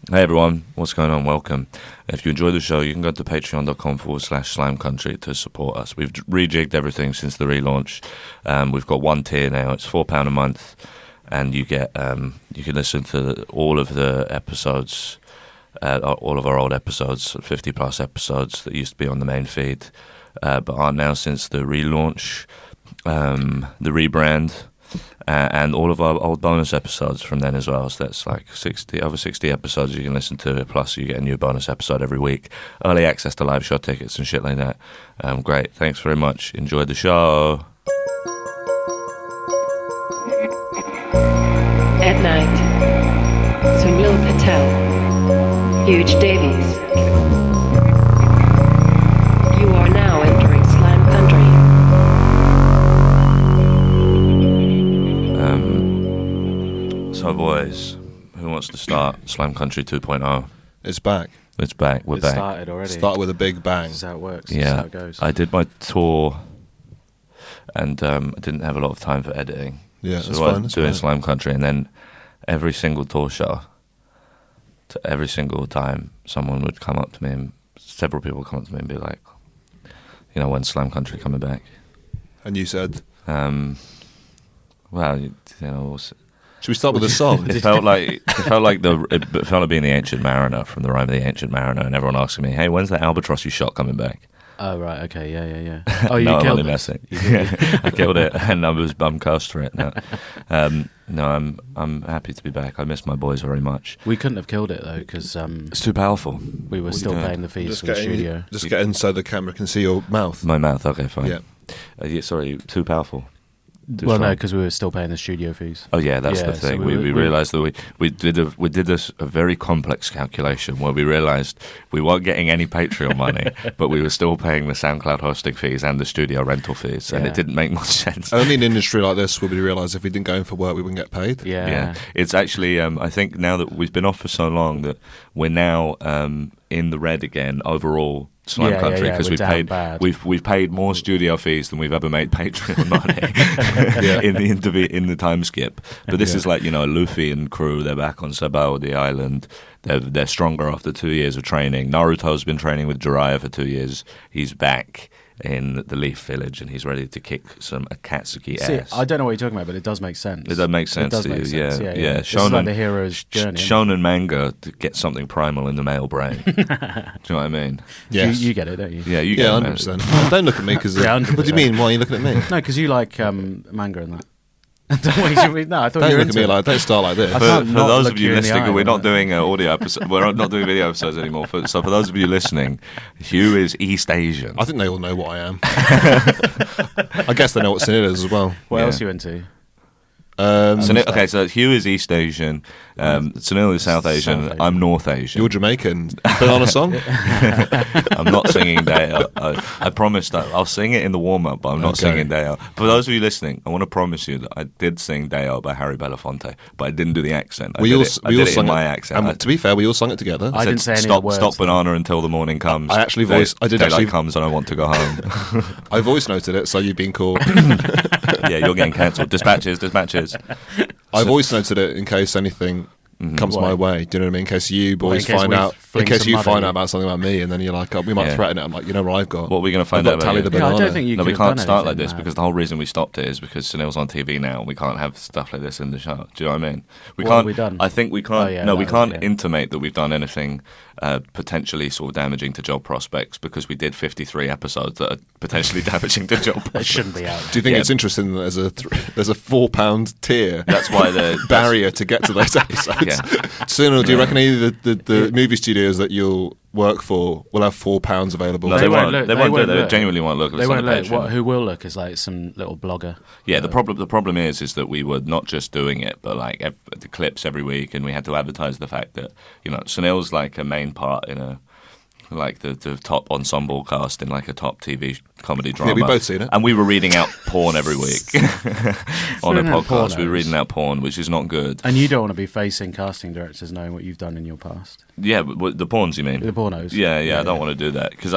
Hey everyone, what's going on? Welcome. If you enjoy the show, you can go to patreon.com/Slime Country to support us. We've rejigged everything since the relaunch. We've got one tier now. It's £4 a month, and you get you can listen to all of the episodes, all of our old episodes, 50 plus episodes that used to be on the main feed, but aren't now since the relaunch, the rebrand. And all of our old bonus episodes from then as well. So that's like over 60 episodes you can listen to, plus you get a new bonus episode every week. Early access to live show tickets and shit like that. Great. Thanks very much. Enjoy the show. At night, Sunil Patel, Huge Davies. You are now entering Slime Country. So boys, who wants to start Slime Country 2.0? It's back. It's back. We're back. Started already. Started with a big bang. This is how it works. Yeah. This is how it goes. I did my tour, and I didn't have a lot of time for editing. Yeah, so that's I was fine. That's doing fine. Slime Country, and then every single tour show, every single time, someone would come up to me, and several people would come up to me and be like, you know, when's Slime Country coming back? And you said, Well, you know, should we start with a song? it felt like being the Ancient Mariner from the Rime of the Ancient Mariner, and everyone asking me, "Hey, when's that albatross you shot coming back?" Oh, right. Okay. Yeah. Oh, you No, I'm killed only it. messing. I killed it, and I'm cursed for it now. No, I'm happy to be back. I miss my boys very much. We couldn't have killed it, though, because It's too powerful. we were still paying the fees for the studio. Just get in so the camera can see your mouth. My mouth. Okay, fine. Yeah. Sorry, too powerful. Too Well, no, strong. because we were still paying the studio fees. Oh yeah, that's Yeah, the so thing. we We realised that we did a very complex calculation where we realised we weren't getting any Patreon money, but we were still paying the SoundCloud hosting fees and the studio rental fees, and Yeah. it didn't make much sense. Only in an industry like this would we realise if we didn't go in for work, we wouldn't get paid. Yeah. It's actually I think now that we've been off for so long that we're now in the red again overall. Slime Yeah, Country, yeah, because we're down bad. we've paid more studio fees than we've ever made Patreon money in the time skip. But this is like, you know, Luffy and crew. They're back on Sabao, the island. They're stronger after 2 years of training. Naruto's been training with Jiraiya for 2 years. He's back in the Leaf Village, and he's ready to kick some Akatsuki See, ass. I don't know what you're talking about, but it does make sense. Does that make sense It does to make you? sense. Yeah. Yeah. This is like the hero's journey. Shonen manga to get something primal in the male brain. Do you know what I mean? Yes. You get it, don't you? Yeah, you get Yeah, it, man. 100%. Don't look at me because. Yeah, What do you 100%. mean? Why are you looking at me? No, because you like manga and that. No, I thought Don't you were look at into me it. like. Don't start like this. I For can't not those look of you you in the listening, eye, we're not right? doing audio episode. We're not doing video episodes anymore. So for those of you listening, Hugh is East Asian. I think they all know what I am. I guess they know what Sunil is as well. What Yeah. else are you into? Okay, so Hugh is East Asian, Sunil is South Asian, South Asian. I'm North Asian. You're Jamaican. Put on a song. I'm not singing Deo. I promised that I'll sing it in the warm-up, but I'm not Okay. singing Deo. For those of you listening, I want to promise you that I did sing Deo by Harry Belafonte, but I didn't do the accent. I did it in my accent. And to be fair, we all sung it together. I didn't say any of the stop, words, stop though. banana until the morning comes. I actually Daylight actually- comes and I want to go home. I voice noted it, so you've been caught. Yeah, you're getting cancelled. Dispatches. I voice noted it in case anything comes Why? my way. Do you know what I mean? In case you boys in case find we out, in fling case some you mud find at out you. about something about me, and then you're like, we might Yeah. threaten it. I'm like, you know what I've got? What are we going to find I've out got about Tally you? the Yeah, I banana. don't think you No, could we have can't done start like anything this mad. because the whole reason we stopped it is because Sunil's on TV now and we can't have stuff like this in the show. Do you know what I mean? We What can't. have we done? I think we can't. Oh, yeah, no, we no, can't yeah. intimate that we've done anything potentially sort of damaging to job prospects because we did 53 episodes that are potentially damaging to job That prospects. shouldn't be out. Do you think Yeah. it's interesting that there's a £4 tier That's why the barrier to get to those episodes? Yeah. Sunil, do you reckon any of the movie studios that you'll work for will have £4 available? No, They they won't won't. look- They they won't do won't it. They look. genuinely won't look. They It's on won't the look. Patreon. Who will look is like some little blogger. Yeah, the problem is that we were not just doing it, but like the clips every week, and we had to advertise the fact that Sunil's like a main part in a like the top ensemble cast in like a top TV comedy drama. Yeah, we both seen it. And we were reading out porn every week on a Reading out podcast. We were pornos. reading out porn, which is not good. And you don't want to be facing casting directors knowing what you've done in your past. Yeah, but the porns, you mean? The pornos. Yeah, I don't want to do that because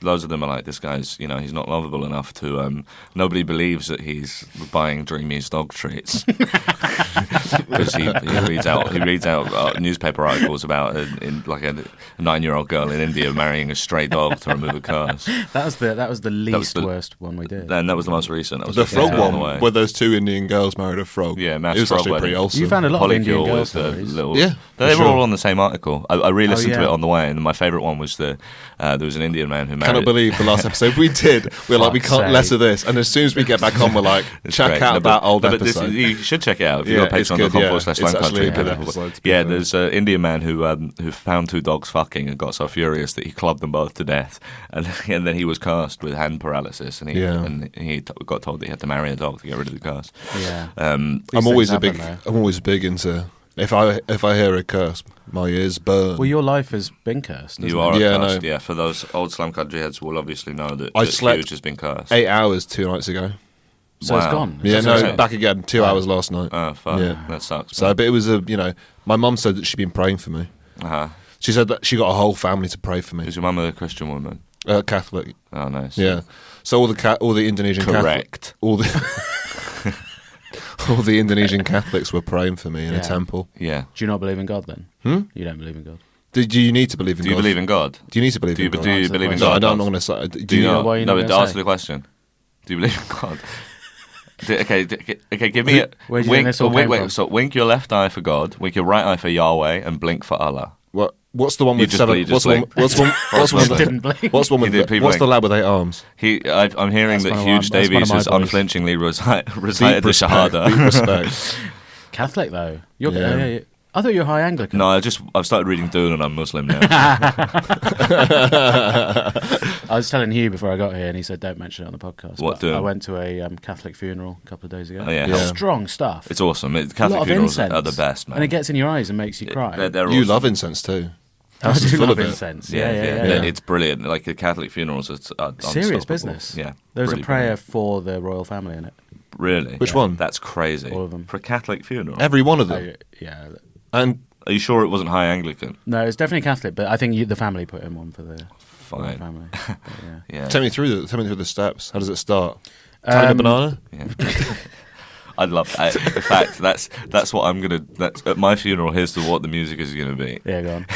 loads of them are like, this guy's, you know, he's not lovable enough to. Nobody believes that he's buying Dreamies dog treats because he reads out newspaper articles about like a 9-year-old girl in India marrying a stray dog to remove a curse. That was the least worst one we did. And that was the most recent. That was The just frog on the one, way. where those 2 Indian girls married a frog. Yeah, mass it was frog actually pretty wedding. awesome. You found a lot of Indian Polycule girl was the stories. little. Yeah, they for were sure. all on the same article. I re-listened to yeah. it on the way, and my favourite one was there was an Indian man who married. Cannot believe the last episode we did. We're like, we Fuck's can't sake. less of this. And as soon as we get back on, we're like, It's check great. out No, but- that old no, but this- episode. you should check it out if you Yeah, go to it's good, yeah. It's patreon.com/slime actually a country. good episode, to be Yeah, fair. there's an Indian man who found 2 dogs fucking and got so furious that he clubbed them both to death, and then he was cursed with hand paralysis, and he got told that he had to marry a dog to get rid of the curse. Yeah. I'm These always things a big. happen, I'm always big into. If I hear a curse, my ears burn. Well, your life has been cursed. You hasn't are it? Yeah, cursed, no. yeah. For those old Slam Country heads will obviously know that, I that slept Huge has been cursed. 8 hours 2 nights ago. So it's Wow. gone. Yeah, Is no, that so? back again. 2 hours last night. Oh, fuck. Yeah. That sucks. So, but it was my mum said that she'd been praying for me. Uh-huh. She said that she got a whole family to pray for me. Is your mum a Christian woman? Catholic. Oh, nice. Yeah. So all the Indonesian Correct. all the all the Indonesian Catholics were praying for me in a Yeah. temple. Yeah. Do you not believe in God then? You don't believe in God. Do you need to believe in Do you God? believe in God? Do you need to believe Do you, in God? do you Answer the believe in question. No, God? I'm not going to say. Do you not? Why are you No, not but gonna answer say? the question. Do you believe in God? Okay, give me a Where do you think wink. this all wink, came wait, from? so wink your left eye for God, wink your right eye for Yahweh, and blink for Allah. What's the one You with just 7? blink, What's just the one? blink. What's the one? What's the one? Just didn't blink. What's the one He did with? people What's the blink. lad with 8 arms? I'm hearing That's that one of Huge my- that's one of Davies my has boys. unflinchingly recited Deep the respect. Shahada. Deep respect. Catholic though. You're Yeah. I thought you were high Anglican. No, I've started reading Dune and I'm Muslim now. I was telling Hugh before I got here, and he said don't mention it on the podcast. What but doing? I went to a Catholic funeral a couple of days ago. Oh, yeah. Yeah. Strong stuff. It's awesome. a lot Catholic of funerals incense. are the best, man. And it gets in your eyes and makes you cry. They're You awesome. love incense too. I House is do full love of it. incense. Yeah. Yeah. It's brilliant. Like the Catholic funerals are Serious unstoppable. business. Yeah. There's really a prayer brilliant. for the royal family in it. Really? Which one? That's crazy. All of them. For a Catholic funeral? Every one of them. Yeah. And Are you sure it wasn't High Anglican? No, it's definitely Catholic, but I think the family put in one for the royal Fine. family. But, yeah. Yeah. tell me through the steps. How does it start? Telling a banana. Yeah. I'd love that. In fact, that's what I'm gonna. That's at my funeral. Here's what the music is gonna be. Yeah, go on.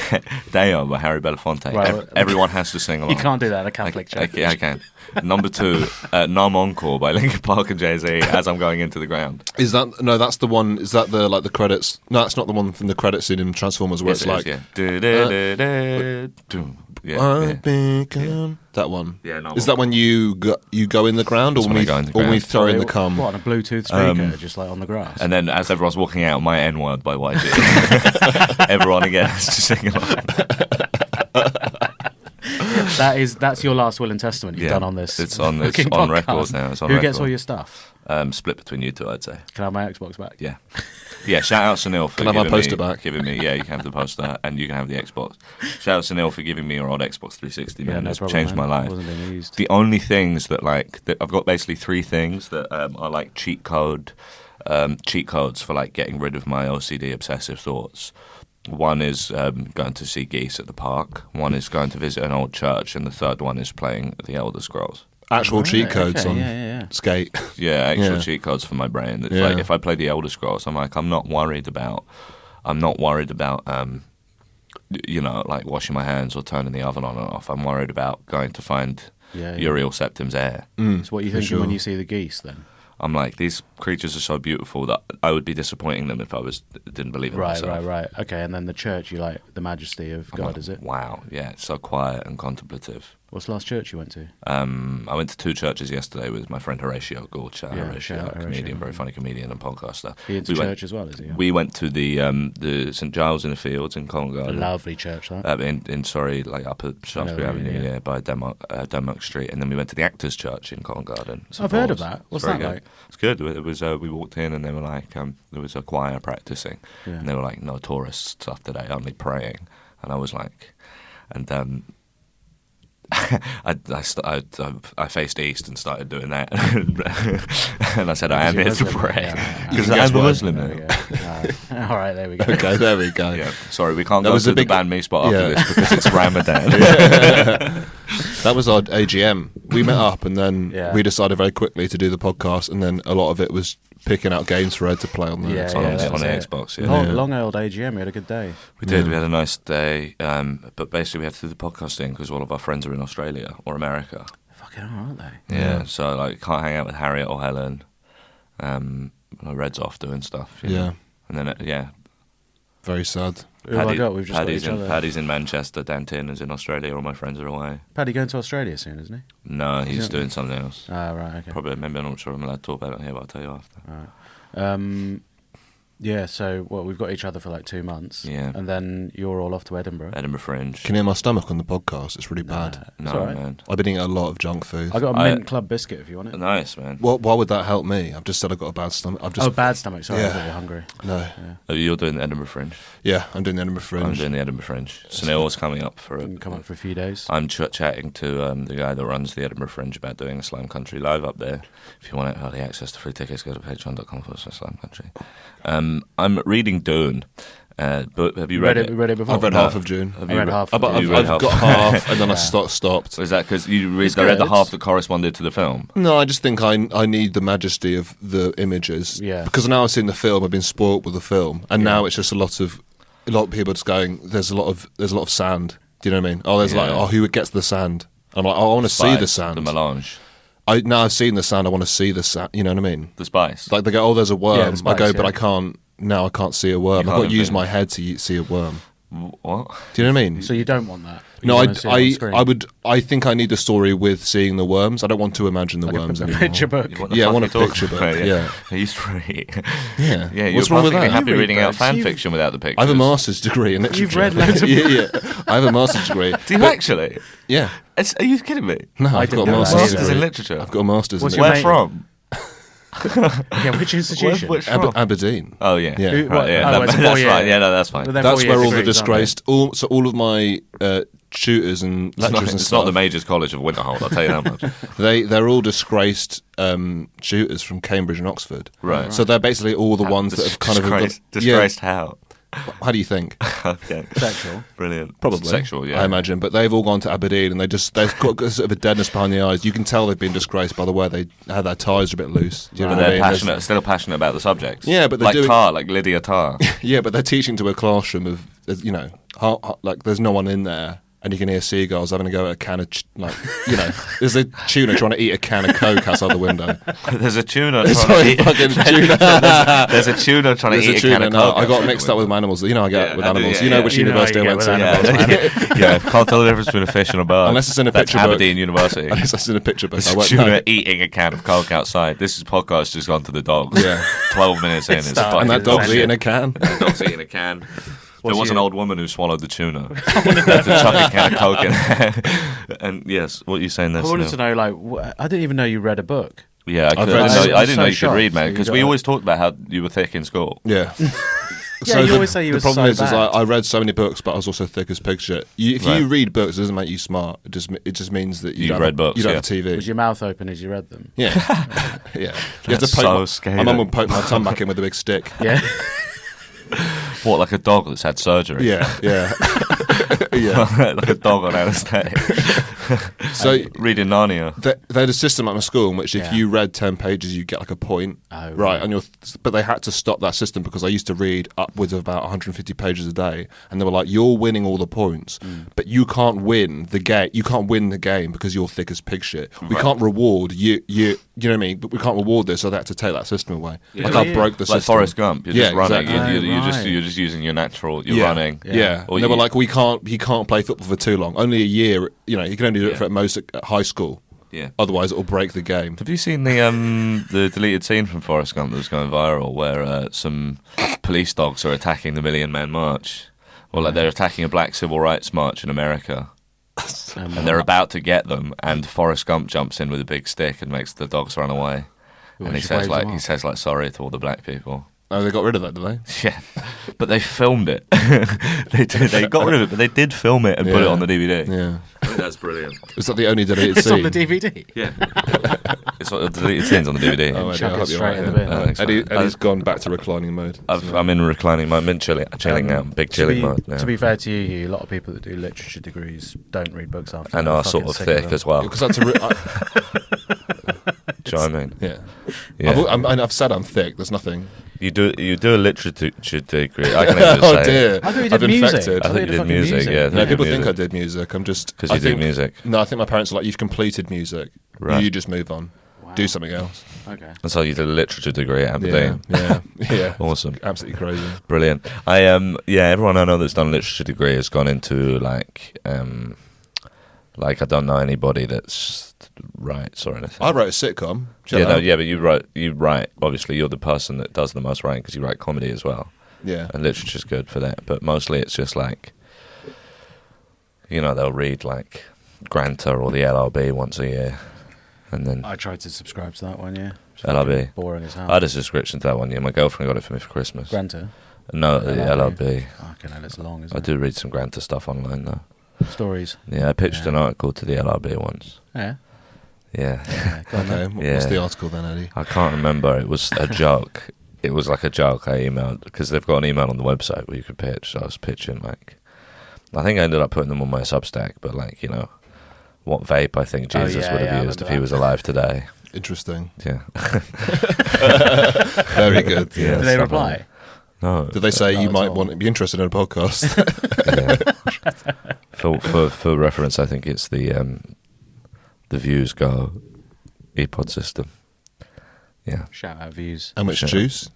Deo by Harry Belafonte. Right. Everyone has to sing along. You can't do that at a Catholic church. I can. Number 2, Nam Encore by Linkin Park and Jay-Z. As I'm going into the ground. Is that no? That's the one. Is that the credits? No, it's not the one from the credits scene in Transformers where Yes, it's it like is, yeah. I've become that one. Yeah, no, Is that when you go in the ground, or That's when when I we go in the or when we ground. throw in the cum? What, on a Bluetooth speaker, just like on the grass? And then as everyone's walking out, my N-word by YG. Everyone again has to sing along. That's your last will and testament you've Yeah, done on this. it's on fucking record podcast. now, it's on Who gets record. all your stuff? Split between you two, I'd say. Can I have my Xbox back? Yeah. Yeah, shout out Sunil for Can I have my giving poster me, back? giving me, yeah, you can have the poster and you can have the Xbox. Shout out Sunil for giving me your old Xbox 360, man. no It's problem, changed man. my It life. wasn't being used. The only things that I've got basically 3 things that are like cheat codes for like getting rid of my OCD obsessive thoughts. One is going to see geese at the park. One is going to visit an old church, and the third one is playing The Elder Scrolls. Actual cheat Right, codes okay, on yeah. skate. Yeah, actual Yeah. cheat codes for my brain. It's Yeah. like if I play The Elder Scrolls, I'm not worried about like washing my hands or turning the oven on and off. I'm worried about going to find Yeah. Uriel Septim's heir. So what are you For thinking when sure. you see the geese then? I'm like, these creatures are so beautiful that I would be disappointing them if I didn't believe in myself. Right. Okay, and then the church, you like the majesty of I'm God, like, is it? Wow, yeah, it's so quiet and contemplative. What's the last church you went to? I went to 2 churches yesterday with my friend Horatio Gould. Shout out Yeah, Horatio, shout out comedian, Horatio. very funny comedian and podcaster. He into We went- church as well, is he? We went to the St Giles in the Fields in Covent A Garden. lovely church, that. Like up at Shaftesbury yeah, Avenue, yeah. by Denmark Street, and then we went to the Actors Church in Covent Garden. St. I've heard of Paul's. that. It's What's very that good. like? It's good. It was we walked in and they were like there was a choir practicing, Yeah. and they were like, no tourist stuff today, only praying, and I was like, and I faced east and started doing that, and I said I am Because here you're to Muslim. pray Yeah. because You can I'm guess a why. Muslim There we now. go. All right, there we go. Okay, there we go. Yeah, sorry, we can't That go was to a the big- band me spot after yeah. this because it's Ramadan. That was our AGM. We met up and then Yeah. we decided very quickly to do the podcast, and then a lot of it was picking out games for Ed to play on the Yeah, on, yeah, on that was the it. Xbox. Yeah. Long, Yeah. long old AGM. We had a good day. We did. We had a nice day, but basically we had to do the podcasting because all of our friends are in Australia or America. Fucking hell, aren't they? Yeah, so like can't hang out with Harriet or Helen. Red's off doing stuff. you know. Yeah. And then Very sad. Who have I got? We've just Paddy's got each other. Paddy's in Manchester. Dan Tin is in Australia. All my friends are away. Paddy going to Australia soon, isn't he? No, he's Isn't- doing something else. Ah, right, okay. Probably, maybe I'm not sure I'm allowed to talk about it here, but I'll tell you after. Yeah, so we've got each other for like 2 months. Yeah. And then you're all off to Edinburgh. Edinburgh Fringe. Can you hear my stomach on the podcast? It's really bad. No, It's all right. man. I've been eating a lot of junk food. I got a I- mint club biscuit if you want it. Nice, man. Why would that help me? I've just said I've got a bad stomach. I've just Oh, bad stomach. Sorry, I Yeah. thought you were hungry. no. Oh, you're doing the Edinburgh Fringe. Yeah, I'm doing the Edinburgh I'm Fringe. doing the Edinburgh Fringe. Sunil's coming up for Didn't come up for a few days. I'm chatting to the guy that runs the Edinburgh Fringe about doing a Slam Country live up there. If you want early access to free tickets, go to patreon.com/Slam Country. I'm reading Dune. But have you read it? We read it before. I've read No. half of June. Have I you read half. But you I've, read I've half? got half, and then I Yeah. stopped. Is that because you read It's the good. half that corresponded to the film? No, I just think I need the majesty of the images. Yeah. Because now I've seen the film, I've been spoilt with the film, and now it's just a lot of people just going. There's a lot of sand. Do you know what I mean? Oh, there's Yeah. who gets the sand? I'm like, oh, I want to see the Spice, sand. The melange. Now I've seen the sand. I want to see the sand. You know what I mean? The spice. Like they go, oh, there's a worm. Yeah, the spice, I go, but yeah. I can't. Now I can't see a worm. You I've got to can't use envision. my head to see a worm. What? Do you know what I mean? So you don't want that? You No, wanna see it on screen? I would. I think I need a story with seeing the worms. I don't want to imagine the Like worms a anymore. picture book. What the Yeah, I fuck want are a you picture talking book, about? yeah. Are you three? Yeah. Yeah, you're What's wrong with perfectly that? happy You read reading out books. fan You've- fiction without the pictures. I have a master's degree in literature. You've read loads of yeah. I have a master's degree. Do you But- actually? Yeah. Are you kidding me? No, I I've didn't got a know that. master's Masters degree. in literature. I've got a master's What's in your Where mate? from? Yeah, which institution? Which from? Aberdeen. Oh yeah. Yeah. Who- Right, what- yeah. oh, that- it's a that's four-year- fine. Yeah, no, that's fine. But they're That's 4-year where all the degrees, aren't they? disgraced, all of my tutors and It's not, lecturers and it's not the stuff. Majors College of Winterhold. I'll tell you that much. They're all disgraced tutors from Cambridge and Oxford. Right. So they're basically all the ones that have kind of disgraced how? How do you think? Okay. Sexual. Brilliant. Probably Sexual, yeah. I imagine, but they've all gone to Aberdeen, and they've got sort of a deadness behind the eyes. You can tell they've been disgraced by the way how their ties are a bit loose. Do you know But what I they're mean? There's- passionate, still passionate about the subjects. Yeah, but they're like doing- Tar, like Lydia Tar. Yeah, but they're teaching to a classroom of like there's no one in there, and you can hear seagulls having a go at a can of there's a tuna trying to eat a can of Coke outside the window. There's a tuna Sorry, trying to eat. fucking tuna. There's a tuna trying There's to a eat a tuna. can of No, Coke. I got outside mixed the up with window. animals. You know I get Yeah, with I do, animals. yeah, You know yeah. which You know university how I you went get to. with animals, Yeah, can't tell the difference between a fish and a bird. Unless it's in a That's picture book. Aberdeen University. Unless that's in a picture book. There's I a won't tuna know. eating a can of Coke outside. This podcast just gone to the dogs. Yeah. 12 minutes in. It's started. fucking And that dog's bullshit. eating a can. The dog's eating a can. There was an your- old woman who swallowed the tuna. Had to chuck a can of Coke in there. And yes, what are you saying there? I wanted Sunil? to know, like, I didn't even know you read a book. Yeah, I've I read didn't so- know, I didn't so know you could shocked read, that man, you because got we it. always talked about how you were thick in school. Yeah. Yeah, you always say you the were problem so is bad. I read so many books, but I was also thick as pig shit. If Right. you read books, it doesn't make you smart. It just means that you You've don't read have, books, You don't yeah. have TV. Was your mouth open as you read them? Yeah, yeah. You have That's to poke so my scathing. mum would poke my tongue back in with a big stick. Yeah. What, like a dog that's had surgery? Yeah, yeah, yeah. Like a dog on anaesthetic. So Reading Narnia. they had a system at my school in which if Yeah. you read 10 pages, you get like a point. Oh, right. And but they had to stop that system because I used to read upwards of about 150 pages a day, and they were like, "You're winning all the points, but you can't win the game. You can't win the game because you're thick as pig shit. We Right. can't reward you. You know what I mean? But we can't reward this, so they had to take that system away. Yeah. Like I Yeah. broke the Like system. Forrest Gump. You're Yeah, just running. exactly. You're just using your natural. You're Yeah. running. Yeah, Or and they were you- like, he can't play football for too long. Only a year. You know, he can only do it Yeah. for at most at high school. Yeah. Otherwise, it will break the game. Have you seen the deleted scene from Forrest Gump that was going viral, where some police dogs are attacking the Million Man March, or like they're attacking a Black Civil Rights March in America, and they're about to get them, and Forrest Gump jumps in with a big stick and makes the dogs run away, and he just says waves like them off. sorry to all the black people. Oh, they got rid of that, did they? Yeah, but they filmed it. They got rid of it, but they did film it and put it Yeah. on the DVD. Yeah. That's brilliant. Is that the only deleted It's scene? on the DVD. Yeah. It's like the deleted scenes on the DVD. Oh, Chuck I it hope you're straight right. in the bin. Thanks, Eddie, man. Eddie's gone back to reclining mode. I'm in reclining mode. I'm in chilling now. Big chilling mode now. To be fair to you, a lot of people that do literature degrees don't read books after. And they're are fucking sort of sick thick them. as well. Because that's a. Do you know what I mean? Yeah. Yeah. I've said I'm thick. There's nothing. You do a literature degree. I can even just Oh say dear. I thought you I've did music. infected. I thought you did fucking music, yeah. No, people think I music. did music. I'm just 'Cause you I do think- music. No, I think my parents are like, you've completed music. Right. You just move on. Wow. Do something else. Okay. And so you did a literature degree at Yeah, Aberdeen. yeah. Awesome. Absolutely crazy. Brilliant. Everyone I know that's done a literature degree has gone into like I don't know anybody that's writes or anything. I wrote a sitcom. But you write. Obviously, you're the person that does the most writing because you write comedy as well, Yeah. and literature's good for that. But mostly, it's just like, they'll read like Granta or the LRB once a year, and then I tried to subscribe to that one. Yeah. It's LRB. fucking boring as hell. I had a subscription to that one year. My girlfriend got it for me for Christmas. Granta. No, the LRB. LRB. Okay, no, it's long, isn't I it? do read some Granta stuff online though. Stories. Yeah, I pitched Yeah. an article to the LRB once. Yeah. Yeah. Yeah. Go on, Okay. then. Yeah. What's the article then, Eddie? I can't remember. It was a joke. It was like a joke I emailed because they've got an email on the website where you could pitch. So I was pitching like, I think I ended up putting them on my Substack, but like, what vape I think Oh, Jesus yeah, would yeah, I have used if remember he that. was alive today. Interesting. Yeah. Very good. Yeah. Did they something. reply? No. Did they say Not you at might all. want to be interested in a podcast? Yeah. For reference, I think it's the Views Go ePod system. Yeah. Shout out views. How much Sure. juice?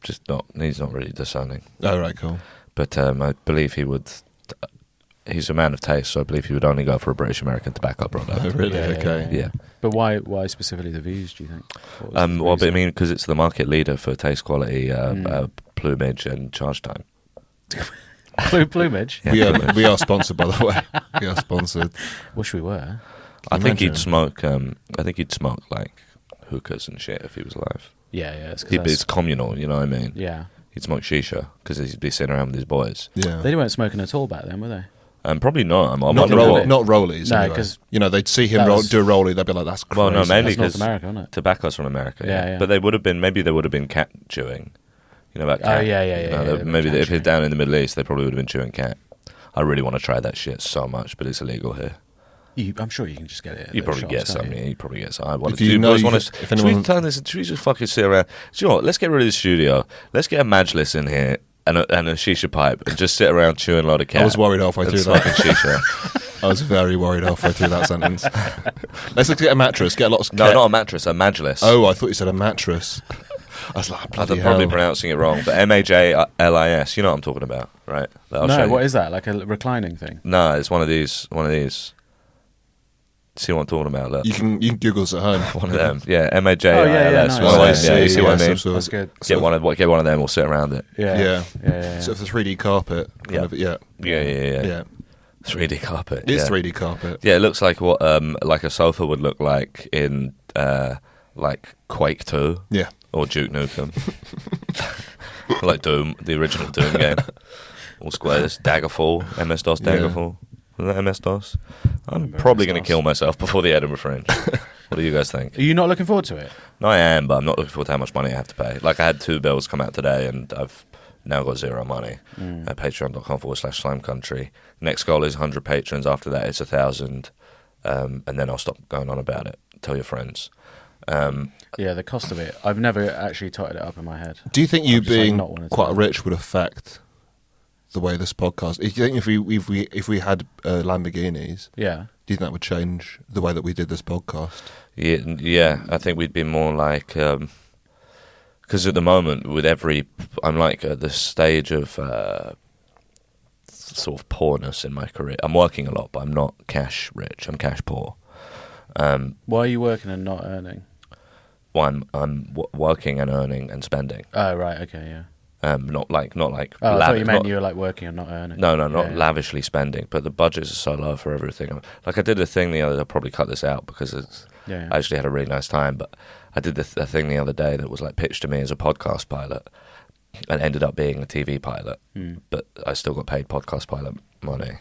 Just not. He's not really discerning, Oh, right, cool. but I believe he would. He's a man of taste, so I believe he would only go for a British American tobacco Oh, product. really? Yeah, Okay. Yeah. But why specifically the views? Do you think? What was the Well, but I reason? mean, because it's the market leader for taste quality, plumage, and charge time. Plumage. Yeah, plumage. We are sponsored, by the way. We are sponsored. Wish we were. I think he'd imagine? smoke. I think he'd smoke like hookahs and shit if he was alive. Yeah, yeah. It's 'cause It's that's- communal, you know what I mean? yeah. He'd smoke shisha because he'd be sitting around with his boys. Yeah. They weren't smoking at all back then, were they? Probably not. I'm Not, wondering roll, what- not rollies. No, anyway. 'cause they'd see him that was- do a rollie, they'd be like, "That's crazy." Well, no, mainly That's North 'cause America, wasn't it? tobacco's from America. Yeah, yeah. But they would have been. Maybe they would have been cat chewing. You know about Oh, cat. yeah, yeah, You yeah, know, yeah, they- maybe cat if chewing. it's down in the Middle East, they probably would have been chewing cat. I really want to try that shit so much, but it's illegal here. I'm sure you can just get it. At You the probably shops, get can't some. you? Yeah, you probably get some. I want If to you do. know Boys you want could- to. if Should anyone- we turn this? Should we just fucking sit around? Do you know what? Let's get rid of the studio. Let's get a Majlis in here and a shisha pipe and just sit around chewing a lot of cat. I was worried halfway and through smoking that. shisha. I was very worried halfway through that sentence. Let's get a mattress. Get lots of No, cat- not a mattress. A Majlis. Oh, I thought you said a mattress. I was like, I'm bloody probably hell. pronouncing it wrong, but MAJLIS. You know what I'm talking about, right? I'll show No, you. what is that? Like a reclining thing? No, it's one of these. One of these. See what I'm talking about? Look. You can Google this at home. One of them. Yeah, MAJLIS. Oh, yeah, yeah, One nice. of Oh, I them, see, yeah, you see what I yeah, mean? some That's sort of- good. Get one of them. We'll sit around it. Yeah. Yeah. Yeah. Sort of the 3D carpet. Kind Yeah. of, yeah. Yeah. Yeah. 3D carpet. It's yeah. 3D carpet. Yeah, it looks like what like a sofa would look like in like Quake 2 Yeah. or Duke Nukem. Like Doom, the original Doom game. All squares. Daggerfall, MS-DOS Yeah. Daggerfall. Was that MS-DOS? I'm remember probably going to MS-DOS. kill myself before the Edinburgh Fringe. What do you guys think? Are you not looking forward to it? No, I am, but I'm not looking forward to how much money I have to pay. Like, I had 2 bills come out today, and I've now got 0 money at patreon.com/slime country. Next goal is 100 patrons. After that, it's 1,000. And then I'll stop going on about it. Tell your friends. Yeah, the cost of it. I've never actually totted it up in my head. Do you think you I've just, like, being not wanted to quite know. rich would affect the way this podcast? Do you think if we had Lamborghinis, Yeah. do you think that would change the way that we did this podcast? Yeah, I think we'd be more like... Because at the moment, with I'm like at the stage of sort of poorness in my career. I'm working a lot, but I'm not cash rich. I'm cash poor. Why are you working and not earning? Well, I'm working and earning and spending. Oh, right. Okay, yeah. Not like. Oh, I thought you meant not- you were like working and not earning. No, not Yeah, yeah. lavishly spending, but the budgets are so low for everything. Like I did a thing the other. I'll probably cut this out because Yeah. I actually had a really nice time. But I did a thing the other day that was like pitched to me as a podcast pilot, and ended up being a TV pilot. But I still got paid podcast pilot money.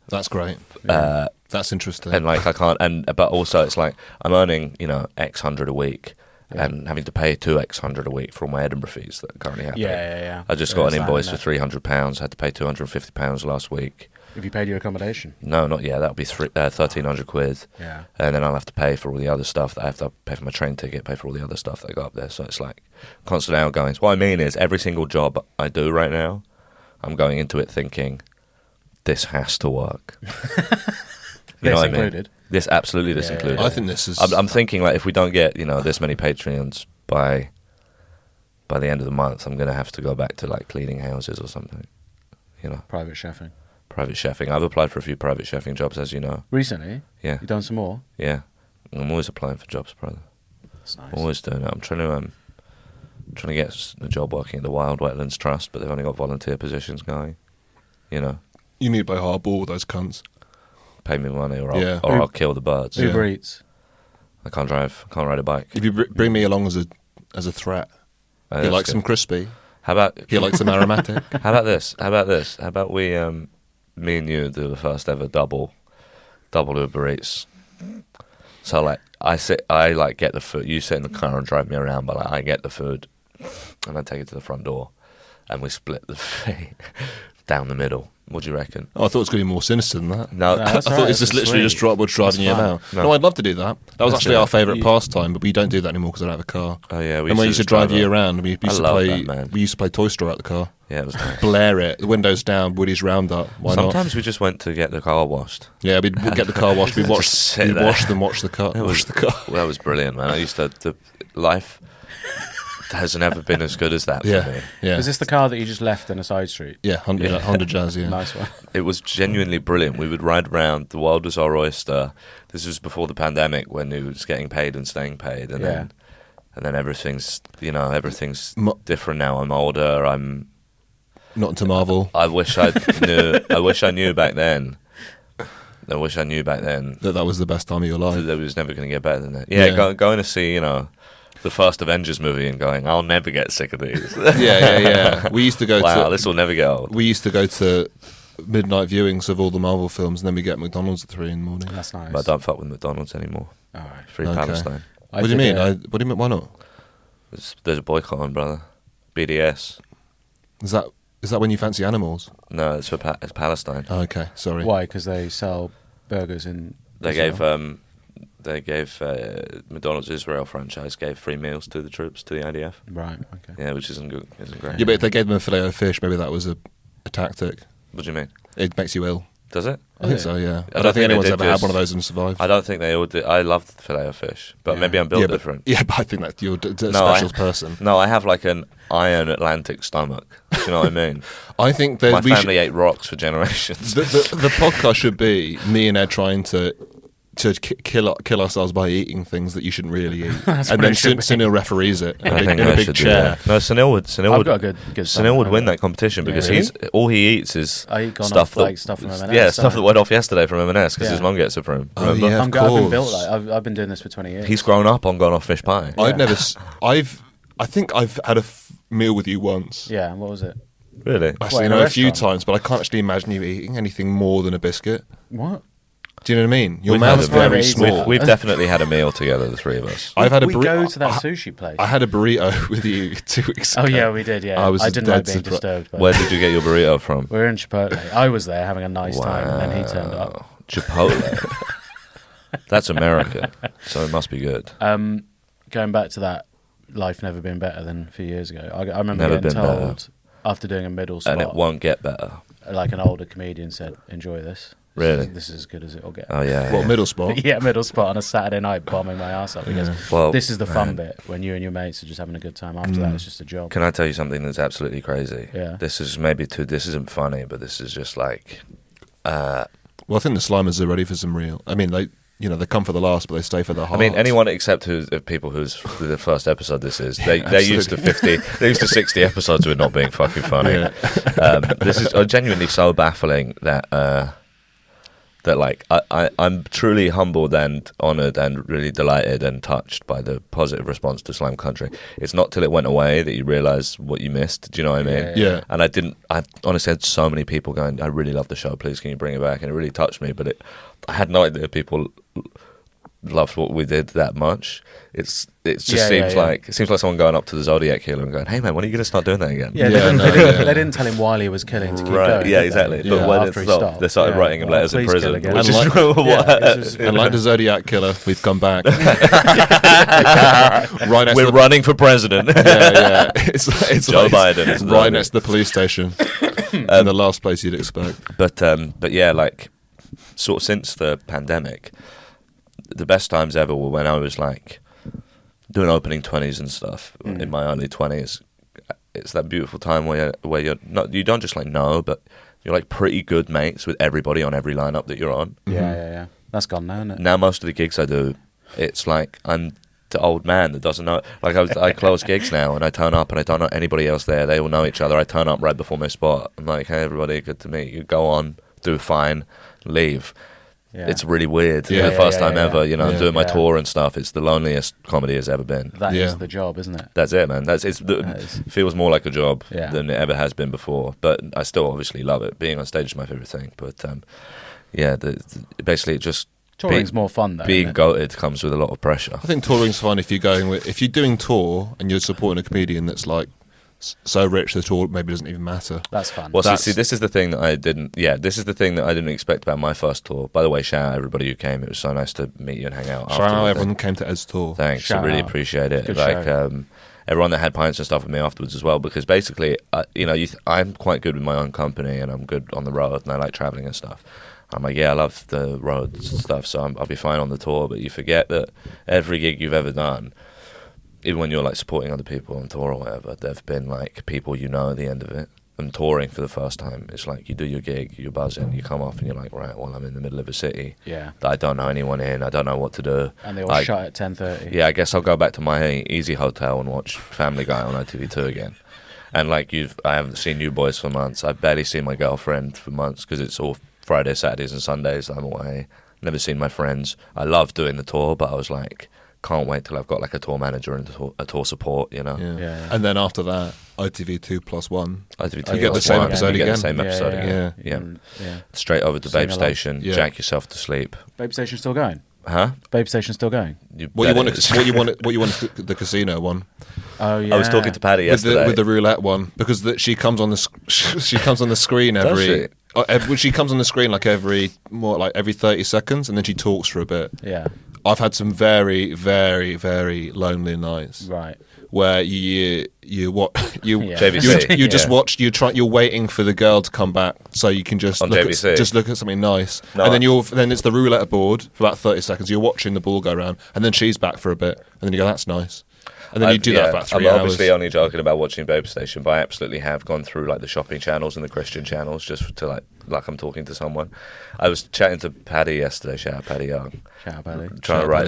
That's great. Uh, That's interesting. and like I can't, but also it's like I'm earning X hundred a week. And having to pay 2x hundred a week for all my Edinburgh fees that currently happen. Yeah. I just There got is an that, invoice isn't for £300. Had to pay £250 last week. Have you paid your accommodation? No, not yet. That'll be 1,300 quid. Yeah. And then I'll have to pay for all the other stuff. That I have to pay for my train ticket, pay for all the other stuff that I got up there. So it's like constant outgoings. What I mean is, every single job I do right now, I'm going into it thinking, this has to work. You know what I mean? included. This absolutely this Yeah, included. I think this is. I'm thinking like if we don't get this many Patreons by the end of the month, I'm gonna have to go back to like cleaning houses or something. Private chefing. Private chefing. I've applied for a few private chefing jobs, as you know. Recently? Yeah, You've done some more? yeah. I'm always applying for jobs, brother. That's nice. Always doing it. I'm trying to get a job working at the Wild Wetlands Trust, but they've only got volunteer positions going. You need to play hardball with those cunts. Pay me money or Yeah. I'll kill the birds. Yeah. Uber Eats. I can't drive. Can't ride a bike. If you bring me along as a threat, you That's like good. some crispy. How about You like some aromatic. How about this? How about we, me and you do the first ever double Uber Eats. So like I like get the food. You sit in the car and drive me around, but like, I get the food and I take it to the front door, and we split the fee down the middle. What do you reckon? Oh, I thought it was going to be more sinister than that. No, No, I that's thought alright, it's just that's literally sweet. just what's driving you That's fine. about. No. No, I'd love to do that. That was Let's actually do our it. favourite You- pastime, but we don't do that anymore because I don't have a car. oh yeah, And we used to drive you up. around. We used I to love play. that, man. We used to play Toy Story out the car. Yeah, it was nice. Blare it. The windows down. Woody's Roundup. Why Sometimes not? we just went to get the car washed. Yeah, we'd get the car washed. We Just watched. sit We there. washed and watched the car. It Wash the car. Well, that was brilliant, man. I used to. The life has never been as good as that for Yeah, me. yeah, Is this the car that you just left in a side street? yeah. Honda Jazz. Yeah. Nice one. It was genuinely brilliant. We would ride around. The world was our oyster. This was before the pandemic, when it was getting paid and staying paid, and Yeah. then everything's Mo- different now. I'm older. Not into Marvel. I wish I knew. I wish I knew back then. I wish I knew back then That was the best time of your life. that it was never going to get better than that. Yeah, Yeah. going to see the first Avengers movie and going, I'll never get sick of these. Yeah. We used to go Wow, to. this will never get old. We used to go to midnight viewings of all the Marvel films, and then we get McDonald's at 3 in the morning. That's nice. But I don't fuck with McDonald's anymore. All right. Free Okay. Palestine. What do you mean? What do you mean? Why not? There's a boycott on, brother. BDS. Is that when you fancy animals? No, it's it's Palestine. Oh, okay, sorry. Why? Because they sell burgers in. They Israel? gave McDonald's Israel franchise gave free meals to the troops, to the IDF. Right. Okay. Yeah, which isn't good. Isn't great. Yeah, but if they gave them a filet of fish, maybe that was a tactic. What do you mean? It makes you ill. Does it? I think so. Yeah. I I don't don't think think anyone's they ever did had this. one of those and survived. I don't think they all did. I love filet of fish, but Yeah. maybe I'm built yeah, different. but I think that you're a No, I- special person. No, I have like an iron Atlantic stomach. Do you know what I mean? I think My that we family ate rocks for generations. the podcast should be me and Ed trying to kill ourselves by eating things that you shouldn't really eat, and what then it should be. Sunil referees it in I a think big, in I a big should do chair. that. No, Sunil would. I've got a good Sunil stomach, would I win know. that competition because Yeah. all he eats is I eat gone stuff off, that like, stuff from M&S, yeah, stuff don't that I? went off yesterday from M&S because Yeah. his mum gets it for him. Oh, Remember? yeah. I've Of been built course. like I've been doing this for 20 years. He's grown up on gone off fish pie. I've never. I think I've had a meal with you once. Yeah. And what was it? Really? Actually, in a no, a few restaurant? times, but I can't actually imagine you eating anything more than a biscuit. What? Do you know what I mean? Your We've mouth's had a- very we've- small. We've definitely had a meal together, the three of us. I've had a we burrito. go to that sushi place. I had a burrito with you 2 weeks ago. Oh yeah, we did. Yeah, I was didn't dead like being surpri- disturbed. By Where that. did you get your burrito from? We were in Chipotle. I was there having a nice time, and then he turned up. Wow. Chipotle. That's American, so it must be good. Going back to that, life never been better than a few years ago. I remember Never getting been better. told after doing a middle spot, And it won't get better. like an older comedian said, "Enjoy this. Really? This is as good as it'll get." Oh yeah. What, yeah. middle spot? Yeah, middle spot on a Saturday night, bombing my ass up. Because Well, this is the fun man. bit when you and your mates are just having a good time. After that, it's just a job. Can I tell you something that's absolutely crazy? Yeah. This is this isn't funny, but this is just like, Well, I think the Slimers are ready for some real. I mean, they come for the last, but they stay for the I heart. mean, anyone except people whose the first episode this is, they're used to 50, they're used to 60 episodes of it not being fucking funny. This is genuinely so baffling that that like I'm truly humbled and honoured and really delighted and touched by the positive response to Slam Country. It's not till it went away that you realise what you missed. Do you know what I mean? Yeah. And I honestly had so many people going, I really love the show, please can you bring it back? And it really touched me, but I had no idea people loved what we did that much. It just seems like someone going up to the Zodiac Killer and going, "Hey man, when are you going to start doing that again?" Yeah, they didn't tell him while he was killing to keep going. Yeah, did exactly. they? But when After it he stopped, they started writing him letters in please prison. kill again. Which And is like- what? And like the Zodiac Killer, we've come back. Right next We're to the, running for president. yeah. It's Joe like Biden is right next to the police station, in the last place you'd expect. But yeah, like sort of since the pandemic, the best times ever were when I was like doing opening 20s and stuff in my early 20s. It's that beautiful time where you're not, you don't just like know, but you're like pretty good mates with everybody on every lineup that you're on. Yeah. That's gone now, isn't it? Now most of the gigs I do, it's like I'm the old man that doesn't know. Like I close gigs now and I turn up and I don't know anybody else there. They all know each other. I turn up right before my spot. I'm like, hey everybody, good to meet you. Go on, do fine, leave. Yeah. It's really weird. Yeah. For the first Yeah, time yeah, ever, you know, yeah. doing my Yeah. tour and stuff. It's the loneliest comedy has ever been. That is Yeah. the job, isn't it? That's it, man. That is. Feels more like a job Yeah. than it ever has been before. But I still obviously love it. Being on stage is my favorite thing. But yeah, basically it just Touring's more fun though. being isn't it? goated comes with a lot of pressure. I think touring's fun if you're doing tour and you're supporting a comedian that's like so rich the tour maybe doesn't even matter. That's fun. Well, That's- see, this is the thing that I didn't. Yeah, this is the thing that I didn't expect about my first tour. By the way, shout out everybody who came. It was so nice to meet you and hang out. Shout out afterwards. everyone came to Ed's tour. Thanks, Shout I really out. appreciate it. Good Like show. everyone that had pints and stuff with me afterwards as well, because basically, I'm quite good with my own company and I'm good on the road and I like traveling and stuff. I'm like, yeah, I love the road stuff, so I'll be fine on the tour. But you forget that every gig you've ever done, even when you're like supporting other people on tour or whatever, there've been like people you know at the end of it. And touring for the first time, it's like you do your gig, you're buzzing, you come off and you're like, right, well, I'm in the middle of a city Yeah. that I don't know anyone in, I don't know what to do. And they all Like, shut at 10:30. yeah, I guess I'll go back to my easy hotel and watch Family Guy on ITV2 again. And like I haven't seen you boys for months. I've barely seen my girlfriend for months because it's all Fridays, Saturdays, and Sundays. I'm away. Never seen my friends. I love doing the tour, but I was like, can't wait till I've got like a tour manager and a tour support. You know, Yeah. And then after that, ITV2+1. ITV2 You get the plus same one, episode you get again. the same episode yeah. again. Yeah. And, yeah. Straight over to Sing Babe along. Station. Yeah. Jack yourself to sleep. Babe Station's still going. Huh? Babe Station's still going. What you bet want? it is. What you want? The casino one Oh yeah. I was talking to Paddy with yesterday. the roulette one because she comes on the she comes on the screen Does every. She comes on the screen like every 30 seconds, and then she talks for a bit. Yeah. I've had some very, very, very lonely nights Right. where you Yeah. JVC. you just Yeah. watch you're waiting for the girl to come back so you can just On look JVC. at something nice, No, and then it's the roulette board for about 30 seconds. You're watching the ball go around, and then she's back for a bit, and then you go, that's nice, and then you do that for about 3 I'm hours. obviously only joking about watching Babe Station, but I absolutely have gone through like the shopping channels and the Christian channels just to like I'm talking to someone. I was chatting to Paddy yesterday. Shout out Paddy Young. Shout out, Paddy. Trying to Shout write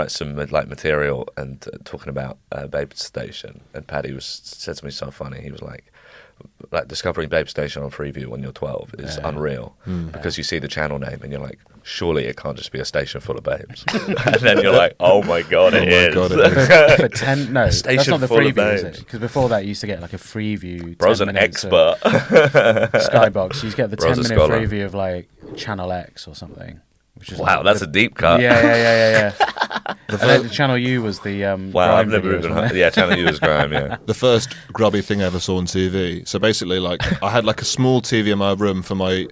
out some like material and talking about Babe Station. And Paddy said to me so funny. He was like discovering Babe Station on Freeview when you're 12 is unreal because you see the channel name and you're like, surely it can't just be a station full of babes. And then you're like, oh my god, it is. God, it is. For 10, no, that's Station not the full of Freeview, is babes. it? Because before that, you used to get like a Freeview. Bro's 10 an minutes of expert. Skybox. You used to get the Bro's a 10-minute scholar. preview of like Channel X or something. Which is Wow, like that's a deep cut. Yeah. And then the Channel U was the Wow, I've grime never videos, even wasn't heard. it? Yeah, Channel U is grime. Yeah. The first grubby thing I ever saw on TV. So basically, like, I had like a small TV in my room for my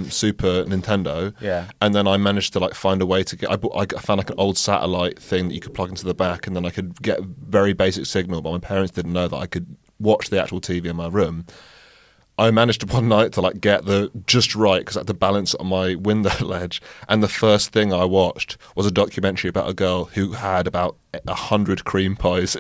Super Nintendo. Yeah. And then I managed to like find a way to get. I found like an old satellite thing that you could plug into the back, and then I could get very basic signal. But my parents didn't know that I could watch the actual TV in my room. I managed to one night to like get the just right because I had to balance it on my window ledge. And the first thing I watched was a documentary about a girl who had about 100 cream pies.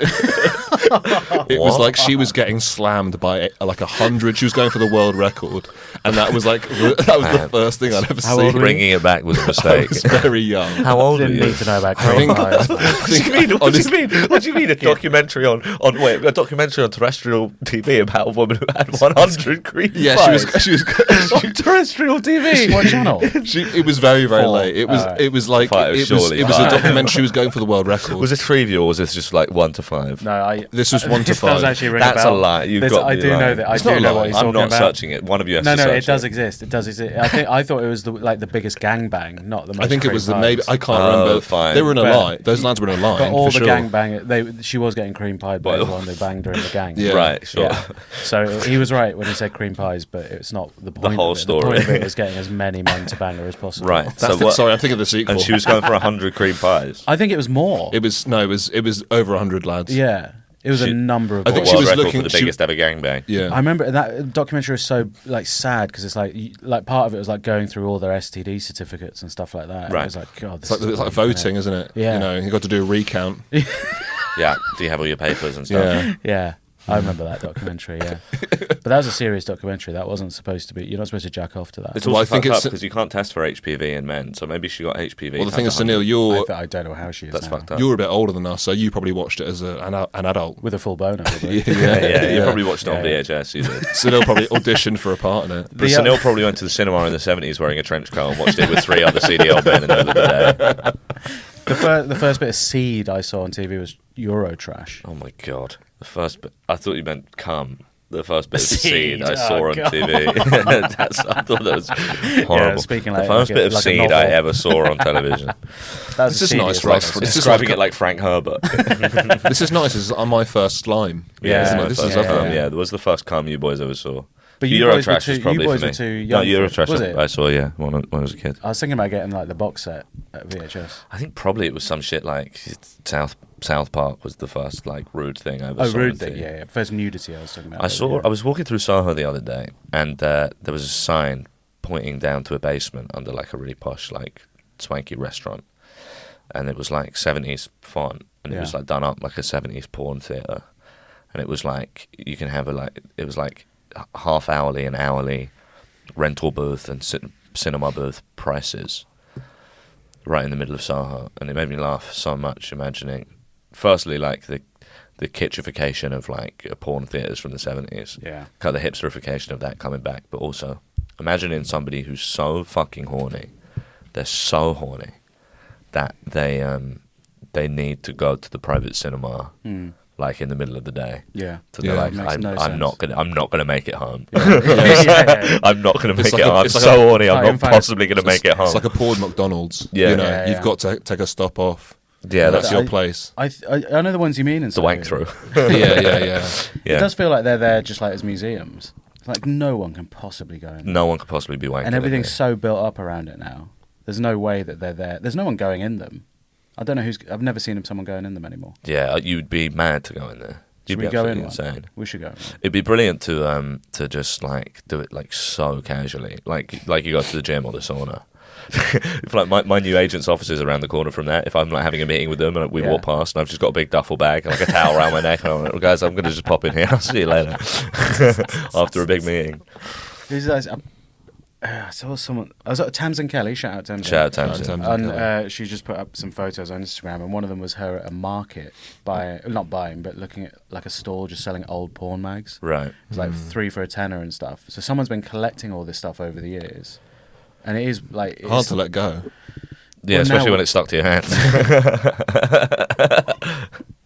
It was like she was getting slammed by like 100. She was going for the world record, and that was like the first thing I'd ever How old seen. were you? Bringing it back was a I mistake. was very young. How old are Didn't you? need to know about I cream think- pies. What do you mean? What do you mean? What do you mean? A documentary on a documentary on terrestrial TV about a woman who had 100 cream Yeah, pies. she was. on terrestrial TV. What channel? It was very Four. late. It was. Alright. It was like Five, it was. surely It was a five. documentary. She was going for the world record. Was this preview or was this just like 1 to 5? No, This was 1 to This does 5. actually ring That's a bell. a lie. You've This- got I me do lying. know that. I It's do not a know lie. what he's I'm talking not about. searching it. One of you has No, to no, search it does exist. It does exist. I thought it was the biggest gangbang, not the most. I think it was the cream maybe. pies. I can't Oh, remember. fine. They were in a But- line. Those lads were in a line. But all for the sure. gangbang, she was getting cream pied by Well- everyone. They banged her in the gang. Yeah. Right, sure. Yeah. So he was right when he said cream pies, but it's not the point. whole of it. story. The point of it was getting as many men to bang her as possible. Right. That's So the, what? sorry, I'm thinking of the sequel. And she was going for 100 cream pies. I think it was more. It was no. It was over 100 lads. Yeah, it was She- a number of. I think boys. she World was record looking- for the she- biggest ever gangbang. Yeah. I remember that documentary was so like sad because it's like part of it was like going through all their STD certificates and stuff like that. Right. It was like God, It's like voting, isn't it? Yeah. You know, you got to do a recount. Yeah. Do you have all your papers and stuff? Yeah. Yeah, I remember that documentary. Yeah, but that was a serious documentary. That wasn't supposed to be. You're not supposed to jack off to that. It's Well, also I think fucked up it's- because you can't test for HPV in men, so maybe she got HPV. Well, the thing is, times Sunil, 100. I don't know how she is. That's now. fucked up. you're a bit older than us, so you probably watched it as an adult. With a full boner. probably. Yeah, you probably watched it on Yeah. VHS. You did. Sunil probably auditioned for a part in it. But The, Sunil probably went to the cinema in the 70s wearing a trench coat and watched it with 3 other CDL men in over the day. The first bit of seed I saw on TV was Eurotrash. Oh my god. The first bit. I thought you meant cum. The first bit of Seed, seed I saw oh on God. TV. I thought that was horrible. speaking the like- first like a- bit of like a seed novel. I ever saw on television. That's This is nice for us. This is Describing like it like Frank Herbert. This is nice. This is on my first slime. Yeah, isn't it? my This first is cum, lovely. yeah, that was the first cum you boys ever saw. But you boys were Eurotrash was too- probably you boys for were me. too No, young for it. Eurotrash Was it? I saw, yeah, when I was a kid. I was thinking about getting like the box set at VHS. I think probably it was some shit like South Park was the first like rude thing I ever Oh, saw. rude on thing. TV. Yeah, yeah. First nudity I was talking about. I was walking through Soho the other day, and there was a sign pointing down to a basement under like a really posh, like swanky restaurant, and it was like 70s font, and it was Yeah. like done up like a 70s porn theater, and it was like you can have it was like half hourly and hourly rental booth and cinema booth prices right in the middle of Soho, and it made me laugh so much imagining, firstly, like the kitchification of like porn theaters from the 70s, Yeah. kind of the hipsterification of that coming back, but also imagining somebody who's so fucking horny, they're so horny that they need to go to the private cinema like in the middle of the day. Yeah. So they're Yeah. like, Makes no I'm not sense. gonna make it home. Yeah. I'm not gonna make It's it like a- home. I'm it's like so a- horny. I'm Try and not find- possibly gonna make it home. It's like a poured McDonald's. Yeah. You know, Yeah, you've yeah. got to take a stop off. Yeah, that's that's your I- place. I know the ones you mean. the wank through. Yeah. It Yeah, does feel like they're there just like as museums. Like no one can possibly go in. no one could possibly be wanking. And everything's in so built up around it now. There's no way that they're there. There's no one going in them. I don't know who's. I've never seen someone going in them anymore. there. Yeah, you'd be mad to go in there. You'd Should be we go in? absolutely One? insane. We should go. In one. It'd be brilliant to just like do it like so casually, like you go to the gym or the sauna. If like my new agent's office is around the corner from that. If I'm like having a meeting with them and we Yeah. walk past and I've just got a big duffel bag and like a towel around my neck and I'm like, well, guys, I'm gonna just pop in here. I'll see you later after a big meeting. Who's that? I saw someone. I was at Tamsin Kelly. Shout out Tamsin. Shout out Tamsin. And she just put up some photos on Instagram, and one of them was her at a market not buying, but looking at like a stall just selling old porn mags. Right. It's like 3 for a tenner and stuff. So someone's been collecting all this stuff over the years, and it is like Hard it's, to let go. Yeah, Well, especially now- when it's stuck to your hands.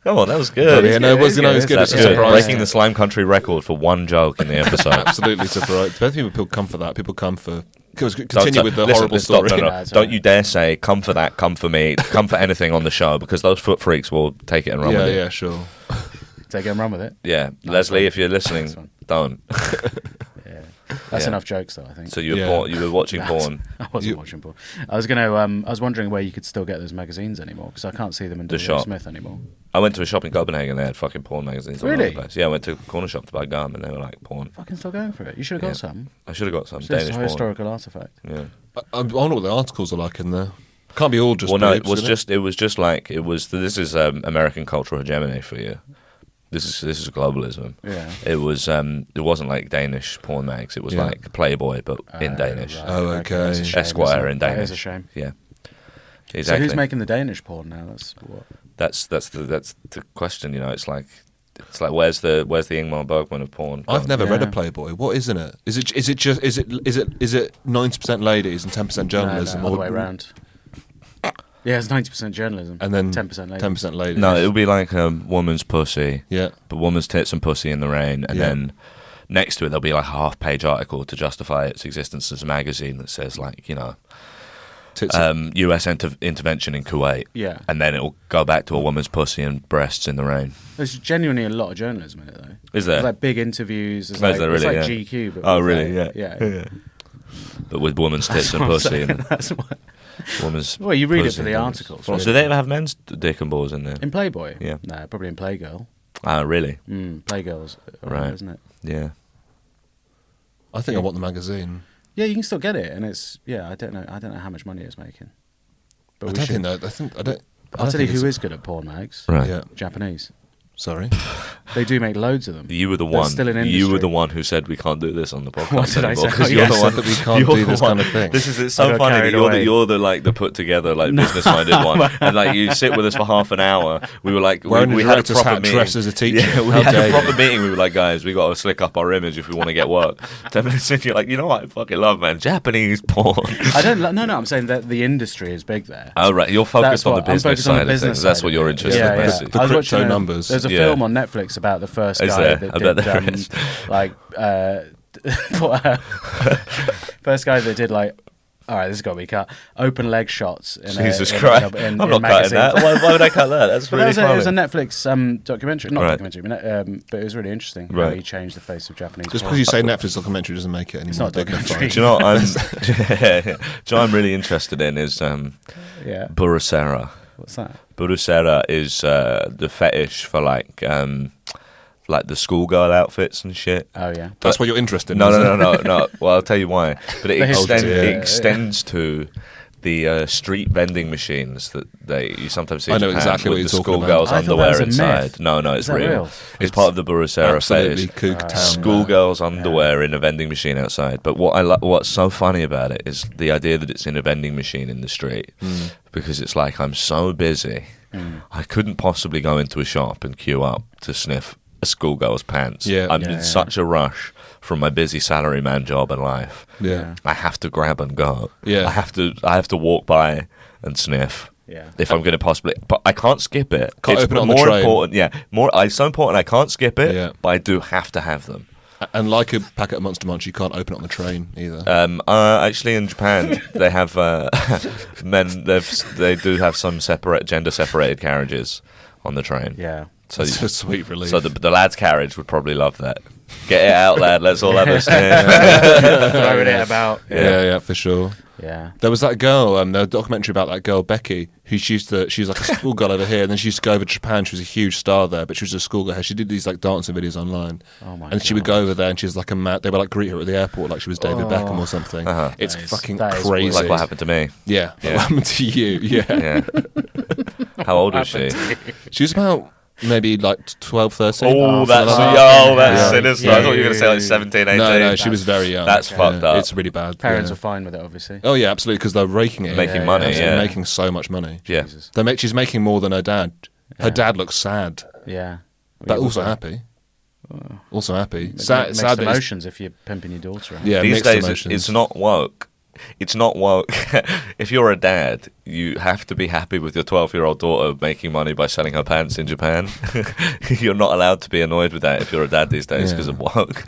Come on, that was good. Yeah, no, it was, good, it's good. That's It's a good. surprise. Breaking the Slime Country record for one joke in the episode. Absolutely surprised. Both people come for that. People come for. Don't- Continue with the listen, horrible stop, story. no, No, it's Don't alright. you dare say, come for that, come for me, come for anything on the show, because those foot freaks will take it and run Yeah, with it. yeah, sure. take it and run with it. Yeah. Nice Leslie, one. if you're listening, Nice one. don't. Yeah, that's Yeah. enough jokes though. I think. So you were, Yeah. you were watching porn. I wasn't watching porn. I was gonna. I was wondering where you could still get those magazines anymore because I can't see them in The W. shop. Smith anymore. I went to a shop in Copenhagen, they had fucking porn magazines all over Really? the place. Yeah, I went to a corner shop to buy gum and they were like porn. Fucking still going for it. You should have got Yeah. some. I should have got some It's a Danish porn. historical artifact. Yeah. I wonder what the articles are like in there. Can't be all just. Well, no, it boobs, was can just like it was. This is American cultural hegemony for you. This is globalism. Yeah. It was. It wasn't like Danish porn mags. It was Yeah. like Playboy, but in Danish. Right. Oh, okay. That's a shame, Esquire isn't it? in That Danish. is a shame. Yeah. So Exactly. who's making the Danish porn now? That's what. That's the question. You know, it's like where's the Ingmar Bergman of porn? I've never read a Yeah. Playboy. What is in it? Is it 90% ladies and 10% journalism, No, all the way around. Yeah, it's 90% journalism and then 10% ladies. 10% ladies? No, it would be like a woman's pussy. Yeah. But woman's tits and pussy in the rain, and Yeah. then next to it there'll be like a half-page article to justify its existence as a magazine that says like, you know, Tits. U.S. intervention in Kuwait. Yeah. And then it'll go back to a woman's pussy and breasts in the rain. There's genuinely a lot of journalism in it, though. Is there? There's like big interviews. There's Oh, like, is there it's really? like Yeah. GQ. But Oh, with, really? like, Yeah. yeah. But with woman's tits and That's what I'm pussy saying. and That's what- woman's. Well, you read it pussy for the and articles. Well, really. so they ever have men's dick and balls in there? In Playboy? Yeah. No, probably in Playgirl. Ah, really? Playgirl's Right. isn't it? Yeah. I think I want the magazine. Yeah, you can still get it, and it's I don't know how much money it's making. But I we don't should. think that. I think I don't. I I'll don't tell you think who it's- is good at porn mags. Right. Yeah. Japanese. Sorry. They do make loads of them. You were the They're one. still in You were industry. the one who said we can't do this on the podcast What did I anymore. say? 'cause Oh, you're yes. the one Said that we can't you're do the this one- kind of thing. This is it's I so got funny. carried That away. you're the like the put together like business minded one, and like you sit with us for half an hour. We were like Wearing we a had a director's proper hat meeting. dressed as a teacher. Yeah, we How had dare a you. proper meeting. We were like, guys, we got to slick up our image if we want to get work. 10 minutes in, you're like, you know what? I fucking love, man, Japanese porn. I don't. No, I'm saying that the industry is big there. Oh right, you're focused That's on what- the I'm business focused on the side of business things. That's side what of you're it. interested Yeah, in. yeah. basically. The I was crypto watching numbers. There's a Yeah. film on Netflix about the first Is guy there? that I bet did there is. like first guy that did like. All right, this has got to be cut. Open leg shots. In Jesus in, Christ! in, I'm in not cutting that. magazines. Why would I cut that? That's But really it funny. was a Netflix documentary, not Right. documentary, but it was really interesting how Right. he changed the face of Japanese. Just porn. because you say Netflix documentary doesn't make it any It's more not a dignified. documentary. Do you know what I'm? do you know what I'm really interested in is Yeah, Burusera. what's that? Burusera is the fetish for like the schoolgirl outfits and shit. Oh yeah, That's what you're interested in. No, isn't no, it? no, no, no. Well, I'll tell you why. But it, Oh, dear. it extends to the street vending machines that you sometimes see. I in know Japan exactly what with you're the talking schoolgirls' about. I thought that underwear was a inside. myth. No, no, Is it's that real. real? It's part of the Burusera Absolutely fetish. kook town. Schoolgirls' underwear in a vending machine outside. But what's so funny about it is the idea that it's in a vending machine in the street, because it's like I'm so busy, I couldn't possibly go into a shop and queue up to sniff a schoolgirl's pants. Yeah. I'm Yeah, in yeah. such a rush from my busy salaryman job and life. Yeah. I have to grab and go. Yeah. I have to walk by and sniff. Yeah. If I'm going to possibly, but I can't skip it. Can't It's open it on the more train. important. Yeah, more. It's so important. I can't skip it. Yeah. But I do have to have them. And like a packet of Monster Munch, you can't open it on the train either. Actually, in Japan, they have men. They do have some gender separated carriages on the train. Yeah. So, That's a sweet relief. so the lad's carriage would probably love that. Get it out, lad. Let's all have a sniff. Throwing it about. yeah, for sure. Yeah. There was that girl, there was a documentary about that girl, Becky, who she was like a schoolgirl over here, and then she used to go over to Japan. She was a huge star there, but she was a schoolgirl. She did these like dancing videos online. Oh my and she would God. go over there, and she was like a mad. They would like greet her at the airport like she was David Beckham or something. Uh-huh. It's That is- fucking that is crazy. Like what happened to me. Yeah, Yeah. what happened to you? Yeah. Yeah. How old was she? She was about maybe like 12, 13. Oh, that's fuck. that's Yeah. sinister. Yeah, I thought you were going to say like yeah. 17, 18. No, she was very young. That's fucked up. It's really bad. Parents yeah. are fine with it, obviously. Oh yeah, absolutely, because they're raking it, Making in. money, Absolutely, yeah. making so much money. Yeah. Jesus. She's making more than her dad. Her Yeah. dad looks sad, Yeah. but also happy. Also happy. Mixed Sad that he's- emotions if you're pimping your daughter out. Yeah, These mixed days, emotions. it's not woke. It's not woke. If you're a dad, you have to be happy with your 12-year-old daughter making money by selling her pants in Japan. You're not allowed to be annoyed with that if you're a dad these days Yeah. because of woke.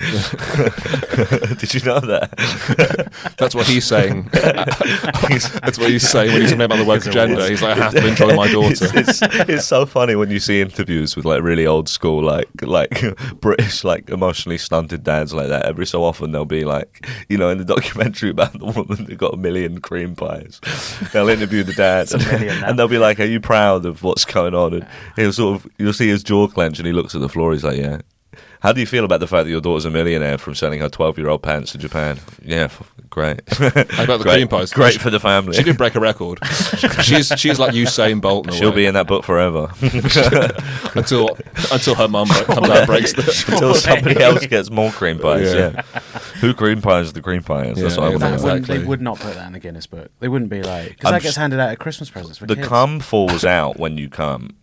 Did you know that? That's what he's saying. That's what he's saying when he's talking about the woke agenda. He's like, I have to enjoy my daughter. It's so funny when you see interviews with like really old school, like British, like emotionally stunted dads like that. Every so often they'll be like, you know, in the documentary about the woman that got 1 million cream pies, they'll interview the dad and they'll be like, "Are you proud of what's going on?" And you'll see his jaw clench and he looks at the floor. He's like, "Yeah." How do you feel about the fact that your daughter's a millionaire from selling her 12-year-old pants to Japan? Yeah, great. How about the Great. cream pies? Great for the family. She did break a record. she's like Usain Bolt. In a She'll way. be in that book forever until her mum comes out and breaks the. until somebody else gets more cream pies. Yeah. Yeah. Who cream pies the cream pies? That's Yeah, what I want to That know. exactly. they would not put that in the Guinness book. They wouldn't be like, because I'm that gets s- handed out at Christmas presents for The kids. cum falls out when you come.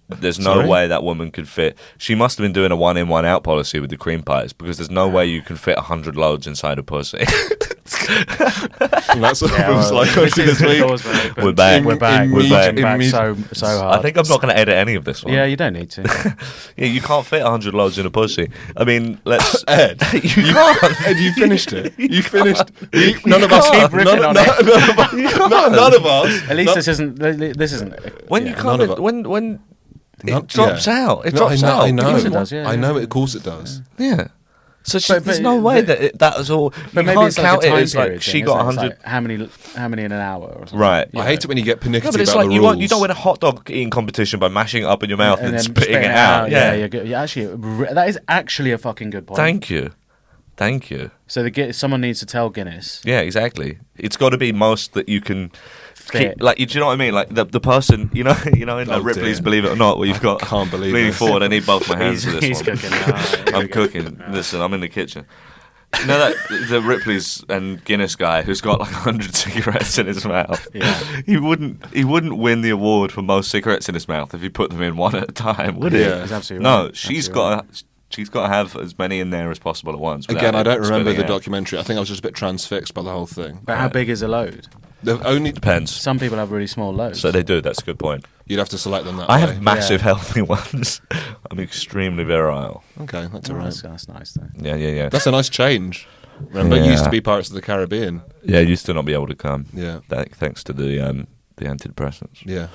There's no Sorry? way that woman could fit. She must have been doing a one-in, one-out policy with the cream pies because there's no way you can fit 100 loads inside a pussy. And that's what Yeah, it was well, like this this is week. doors were open. We're back. We're back. In- We're in- back. in- Back in- so hard. I think I'm not going to edit any of this one. Yeah, you don't need to. Yeah, you can't fit 100 loads in a pussy. I mean, let's... Ed, you can't. Ed, you finished it. You finished. None of us. Keep riffing on it. None of us. At least this isn't. This isn't. When yeah. you come, none of it. when None- it drops yeah. out. It No, drops I know, out. I know. Of course it does, yeah, I know. yeah. Of course it does. Yeah. So But- there's but- no way but- that that was all. But you maybe can't it's like count a it time as like period she thing, got isn't it? 100. It's like how many in an hour? Or something. Right. I hate it when you get pernickety No, but it's about like the you rules. you don't win a hot dog eating competition by mashing it up in your mouth and, then spitting it out. Yeah, Yeah. you're good. Yeah, actually, that is actually a fucking good point. Thank you. Thank you. So someone needs to tell Guinness. Yeah, exactly. It's got to be most that you can. Fit. Keep, like, do you know what I mean? Like the person, you know, in Oh, Ripley's dear. Believe It or Not, where you've got can't believe leaning this. forward. I need both my hands for this He's one. cooking now. I'm cooking. Listen, I'm in the kitchen. You know that the Ripley's and Guinness guy who's got like 100 cigarettes in his mouth. Yeah. He wouldn't win the award for most cigarettes in his mouth if he put them in one at a time, would he? Yeah. He's absolutely No, right. she's Absolutely got. She's got to have as many in there as possible at once. without Again, I it don't remember spilling the out. documentary. I think I was just a bit transfixed by the whole thing. But how big is a load? The only Depends. Some people have really small loads. So they do. That's a good point. you'd have to select them that I way. have massive healthy ones. I'm extremely virile. Okay, that's Oh, alright. that's nice though. Yeah. That's a nice change. Remember, it used to be Pirates of the Caribbean. Yeah, I used to not be able to come. Yeah, Thanks to the antidepressants. yeah,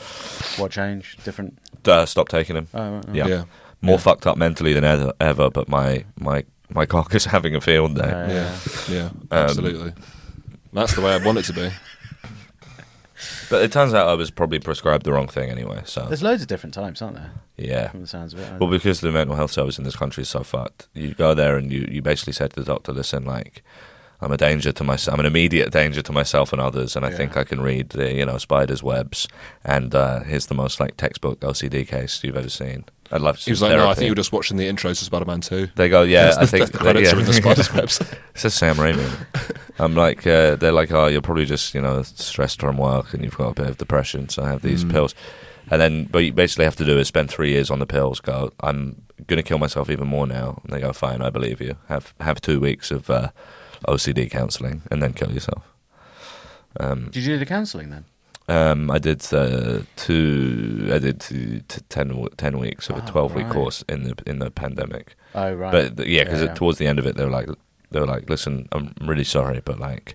What change? Different. Stop taking them. Oh, right, right. Yeah. yeah, More Yeah. fucked up mentally than ever, but my cock is having a field day. yeah, yeah. Absolutely. That's the way I want it to be. But it turns out I was probably prescribed the wrong thing anyway. So There's loads of different types, aren't there? yeah. From the sounds of it. Well, because the mental health service in this country is so fucked, you go there and you basically say to the doctor, "Listen, like, I'm a danger to myself. I'm an immediate danger to myself and others, and I think I can read the spiders' webs. And here's the most like textbook OCD case you've ever seen. I'd love to." He was like, "No, I think you were just watching the intros to Spider-Man 2." They go, yeah, I That's think the credits yeah. are in the Spider's webs. It says Sam Raimi. I'm like, they're like, oh, you're probably just stressed from work and you've got a bit of depression, so I have these pills. And then, but you basically have to do is spend 3 years on the pills. Go, I'm gonna kill myself even more now. And they go, fine, I believe you. Have 2 weeks of OCD counselling and then kill yourself. Did you do the counselling then? I did 10 weeks of a 12-week right. course in the pandemic. Oh right. But because Yeah. towards the end of it, they were like, listen, I'm really sorry, but like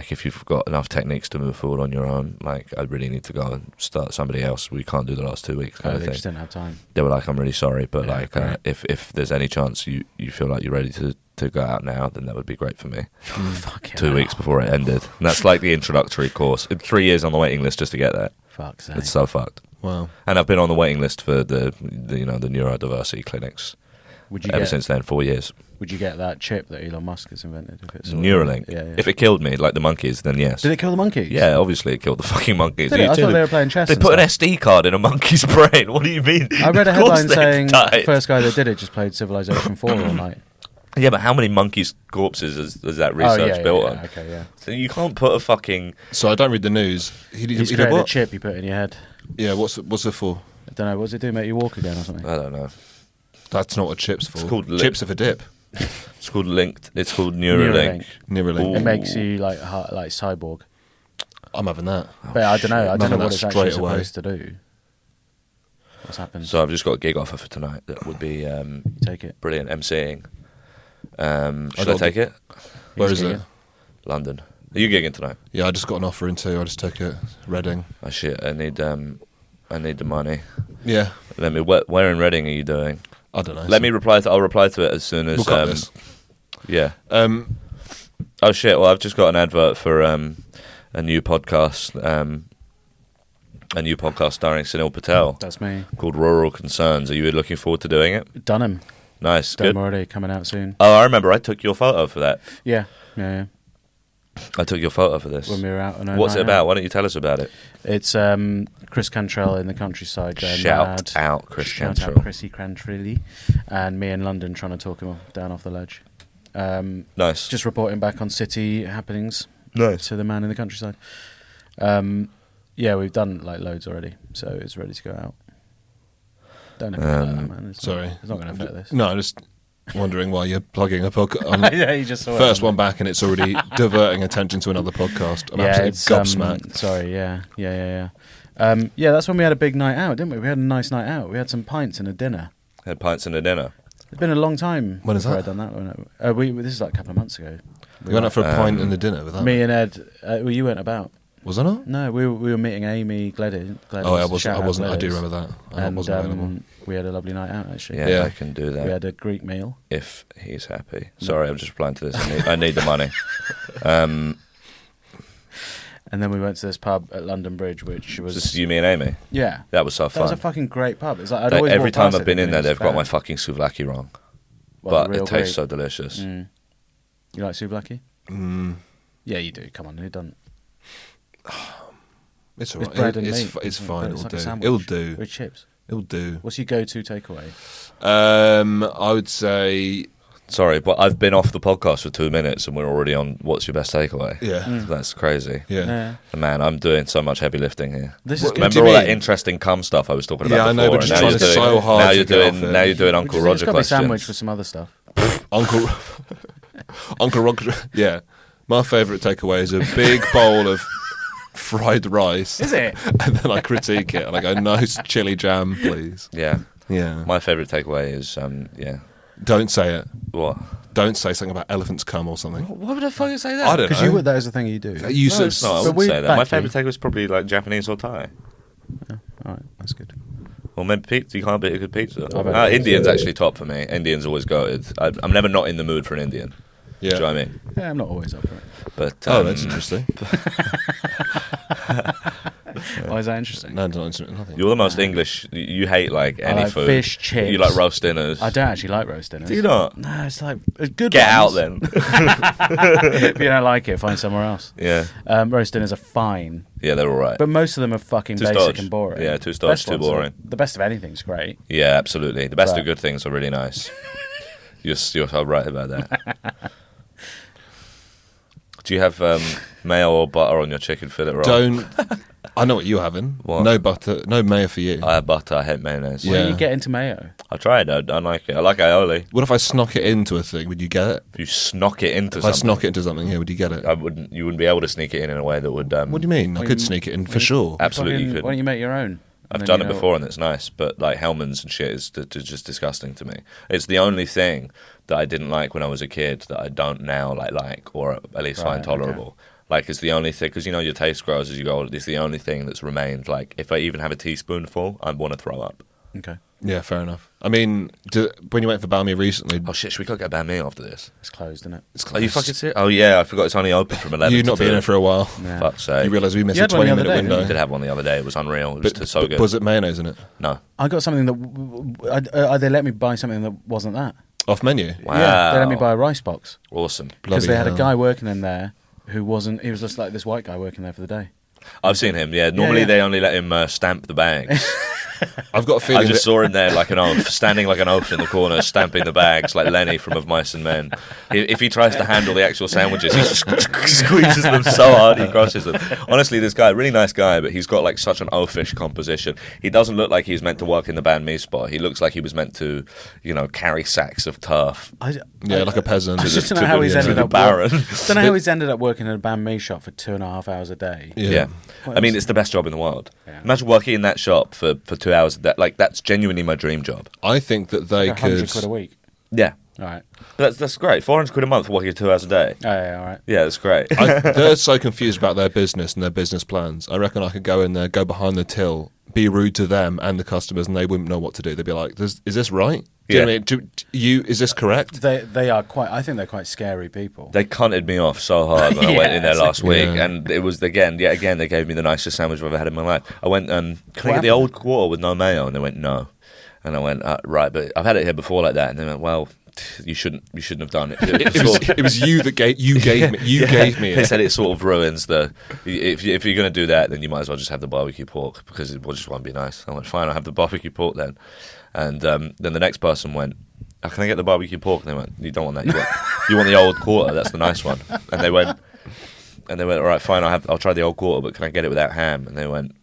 if you've got enough techniques to move forward on your own, like I really need to go and start somebody else. We can't do the last 2 weeks kind Oh, of they thing. just didn't have time. They were like, I'm really sorry, but Yeah, like great. if there's any chance you feel like you're ready to go out now, then that would be great for me. Fucking 2 hell. weeks before it ended, and that's like the introductory course. 3 years on the waiting list just to get there. Fuck's sake. It's so fucked. Wow. And I've been on the waiting list for the neurodiversity clinics Would you ever get? since then. 4 years. Would you get that chip that Elon Musk has invented? If it's Neuralink. Yeah. If it killed me, like the monkeys, then yes. Did it kill the monkeys? Yeah, obviously it killed the fucking monkeys. Did it? I thought they were playing chess. They and put an stuff. SD card in a monkey's brain. What do you mean? I read a Of course headline they've saying the died. first guy that did it just played Civilization 4 all night. Yeah, but how many monkeys' corpses has that research built on? Okay, yeah. So you can't put a fucking... So I don't read the news. He He's did created a what? chip you put in your head. Yeah, what's it for? I don't know. What does it do? Make you walk again or something? I don't know. That's not what chips for. It's called chips are for dip. It's called Linked. It's called Neuralink. Neuralink. It makes you like cyborg. I'm having that. But I don't know. I don't know None of what that it's actually straight away. supposed to do. What's happened? So I've just got a gig offer for tonight that would be Take it. brilliant emceeing. Should I got take it? Where He's is gigging. it? London. Are you gigging tonight? Yeah, I just got an offer in too. I just took it. Reading. Oh shit! I need the money. Yeah. Let me. Where in Reading are you doing? I don't know. Let me reply to. I'll reply to it as soon as. We'll cut this. Yeah. Um, Oh shit! Well, I've just got an advert for a new podcast. a new podcast starring Sunil Patel That's me. called Rural Concerns. Are you looking forward to doing it? Dunham. Nice, Dunham good. already coming out soon. Oh, I remember. I took your photo for that. Yeah. I took your photo for this. When we were out on a What's it night about? out. Why don't you tell us about it? It's Chris Cantrell in the countryside. Shout out Chris Shout Cantrell. out Chrissy Cantrelli. And me in London trying to talk him down off the ledge. Nice. Just reporting back on city happenings nice. to the man in the countryside. Yeah, we've done like loads already, so it's ready to go out. Don't know if that, man. It's Sorry. It's not going to affect this. No, I'm just wondering why you're plugging a podcast. Yeah, you just saw First it. one back, and it's already diverting attention to another podcast. I'm absolutely gobsmacked. Sorry, yeah. Yeah, that's when we had a big night out, didn't we? We had a nice night out. We had some pints and a dinner. Had pints and a dinner. It's been a long time. When is before that? I'd done that. Wasn't it? This is like a couple of months ago. We went out for a pint and a dinner with that. Me and Ed. Well, you weren't about. Was I not? No, we were meeting Amy Gledis. Oh, I wasn't. Shout out I do Gledis. remember that. I And wasn't available. we had a lovely night out actually. Yeah, Yeah. I can do We that had a Greek meal. if he's happy. Sorry, I'm just replying to this. I need the money. And then we went to this pub at London Bridge, which was Just you, me, and Amy. yeah. That was so That was fun. a fucking great pub. It's like I'd Like, always every walk time past I've it been in thinking there, it's they've got bad. my fucking souvlaki wrong. What, But the real it tastes Greek? so delicious. Mm. You like souvlaki? Mm, Yeah, you do. Come on, who doesn't? it's alright. bread and It's meat, it's isn't it? fine. But it's It'll like a do. sandwich It'll do. with chips. It'll do. What's your go-to takeaway? I would say Sorry, but I've been off the podcast for 2 minutes and we're already on what's your best takeaway? yeah, That's crazy. yeah. Man, I'm doing so much heavy lifting here. This What- is good. Remember do you all that mean? interesting cum stuff I was talking about Yeah, I before? know, but and you're now trying you're so doing- hard now to you're get doing off it. now you're doing Which Uncle is- Roger it's got to be questions. sandwiched with some other stuff. Uncle Roger. Yeah, my favourite takeaway is a big bowl of fried rice. Is it? And then I critique it and I go, "Nice chili jam, please." Yeah. Yeah. My favourite takeaway is Don't say it. what? Don't say something about elephants cum or something. Why would I fucking say that? I don't Because know. you would. That is the thing you do. You No, said it's not. I But wouldn't we say that. back My you. favourite takeaway is probably like Japanese or Thai. All right, that's good. Or maybe pizza. You can't beat a good pizza. I've had Indian's actually top for me. Indian's always goated. I'm never not in the mood for an Indian. Yeah. Do you know what I mean? Yeah, I'm not always up for it. But Oh, that's interesting. Why is that interesting? No, not interesting. Nothing. You're the most English. You hate like any like food. fish, chips. You like roast dinners. I don't actually like roast dinners. Do you not? No, it's like good. Get out ones. then. If you don't like it, find somewhere else. Yeah. Roast dinners are fine, Yeah, they're all right. but most of them are fucking Too basic stodge. and boring. Yeah, too stodge, Best too ones are- boring. The best of anything's great. Yeah, absolutely. The best But- of good things are really nice. You're so right about that. Do you have mayo or butter on your chicken fillet roll? Don't. I know what you're having. What? No butter, no mayo for you. I have butter. I hate mayonnaise. Yeah. When you get into mayo, I tried. I like it. I like aioli. What if I snock it into a thing? Would you get it? If you snock it into If I something, snock it into something, yeah, would you get it? I wouldn't. You wouldn't be able to sneak it in a way that would. What do you mean? I Well, could you- sneak it in for sure. Absolutely, fucking- you could. Why don't you make your own? I've And then done you it know- before and it's nice, but like Hellman's and shit is just disgusting to me. It's the only thing that I didn't like when I was a kid that I don't now like, or at least find Right, tolerable. Like it's the only thing, because you know your taste grows as you go older. It's the only thing that's remained. Like if I even have a teaspoonful, I want to throw up. Okay, Yeah, fair enough. I mean, when you went for Balmy recently, Oh shit, should we go get bad meal after this? it's closed, isn't it? it's Are you fucking serious? Oh yeah, I forgot it's only open from 11 you to not being 2. in for a while. Yeah. Fuck's sake. You realise we missed You a had one the 20-minute other day, window. I did have one the other day. It was unreal. It was so good. Was it mayonnaise in it? No. I got something that they let me buy something that wasn't that. Off menu? Wow. Yeah, they let me buy a rice box Awesome. because Bloody they had a hell. guy working in there who wasn't. He was just like this white guy working there for the day. I've seen him. Yeah. Normally yeah. they only let him stamp the bags. I've got a I feeling just that saw him there like an oaf, standing like an oaf in the corner, stamping the bags like Lenny from Of Mice and Men. If he tries to handle the actual sandwiches, he squeezes them so hard he crushes them. Honestly, this guy, really nice guy, but he's got like such an oafish composition. He doesn't look like he's meant to work in the banh mi spot. He looks like he was meant to, carry sacks of turf. yeah, like a peasant. I just to don't know how the- he's to ended the up. Baron. Don't know how he's ended up working in a banh mi shop for 2.5 hours a day. Yeah. What I mean, else? it's the best job in the world. Yeah. Imagine working in that shop for 2 hours. That's genuinely my dream job. I think that they 100 could. quid a week. Yeah. Right. That's great. 400 quid a month for working 2 hours a day. Oh, yeah, all right. Yeah, that's great. They're so confused about their business and their business plans. I reckon I could go in there, go behind the till, be rude to them and the customers, and they wouldn't know what to do. They'd be like, "Is this right? Do you know what I mean? Is this correct?" They are quite. I think they're quite scary people. They cunted me off so hard when I went in there last week, Yeah. and it was again they gave me the nicest sandwich I've ever had in my life. I went, can I get the happened? old quarter with no mayo? And they went, no. And I went, right, but I've had it here before like that. And they went, well, you shouldn't have done it. It was you that gave me They it. said it sort of ruins the. If you're going to do that, then you might as well just have the barbecue pork because it just won't be nice. I went, fine, I'll have the barbecue pork then. And then the next person went, can I get the barbecue pork? And they went, you don't want that. You want the old quarter. That's the nice one. And they went, all right, fine. I'll try the old quarter, but can I get it without ham? And they went,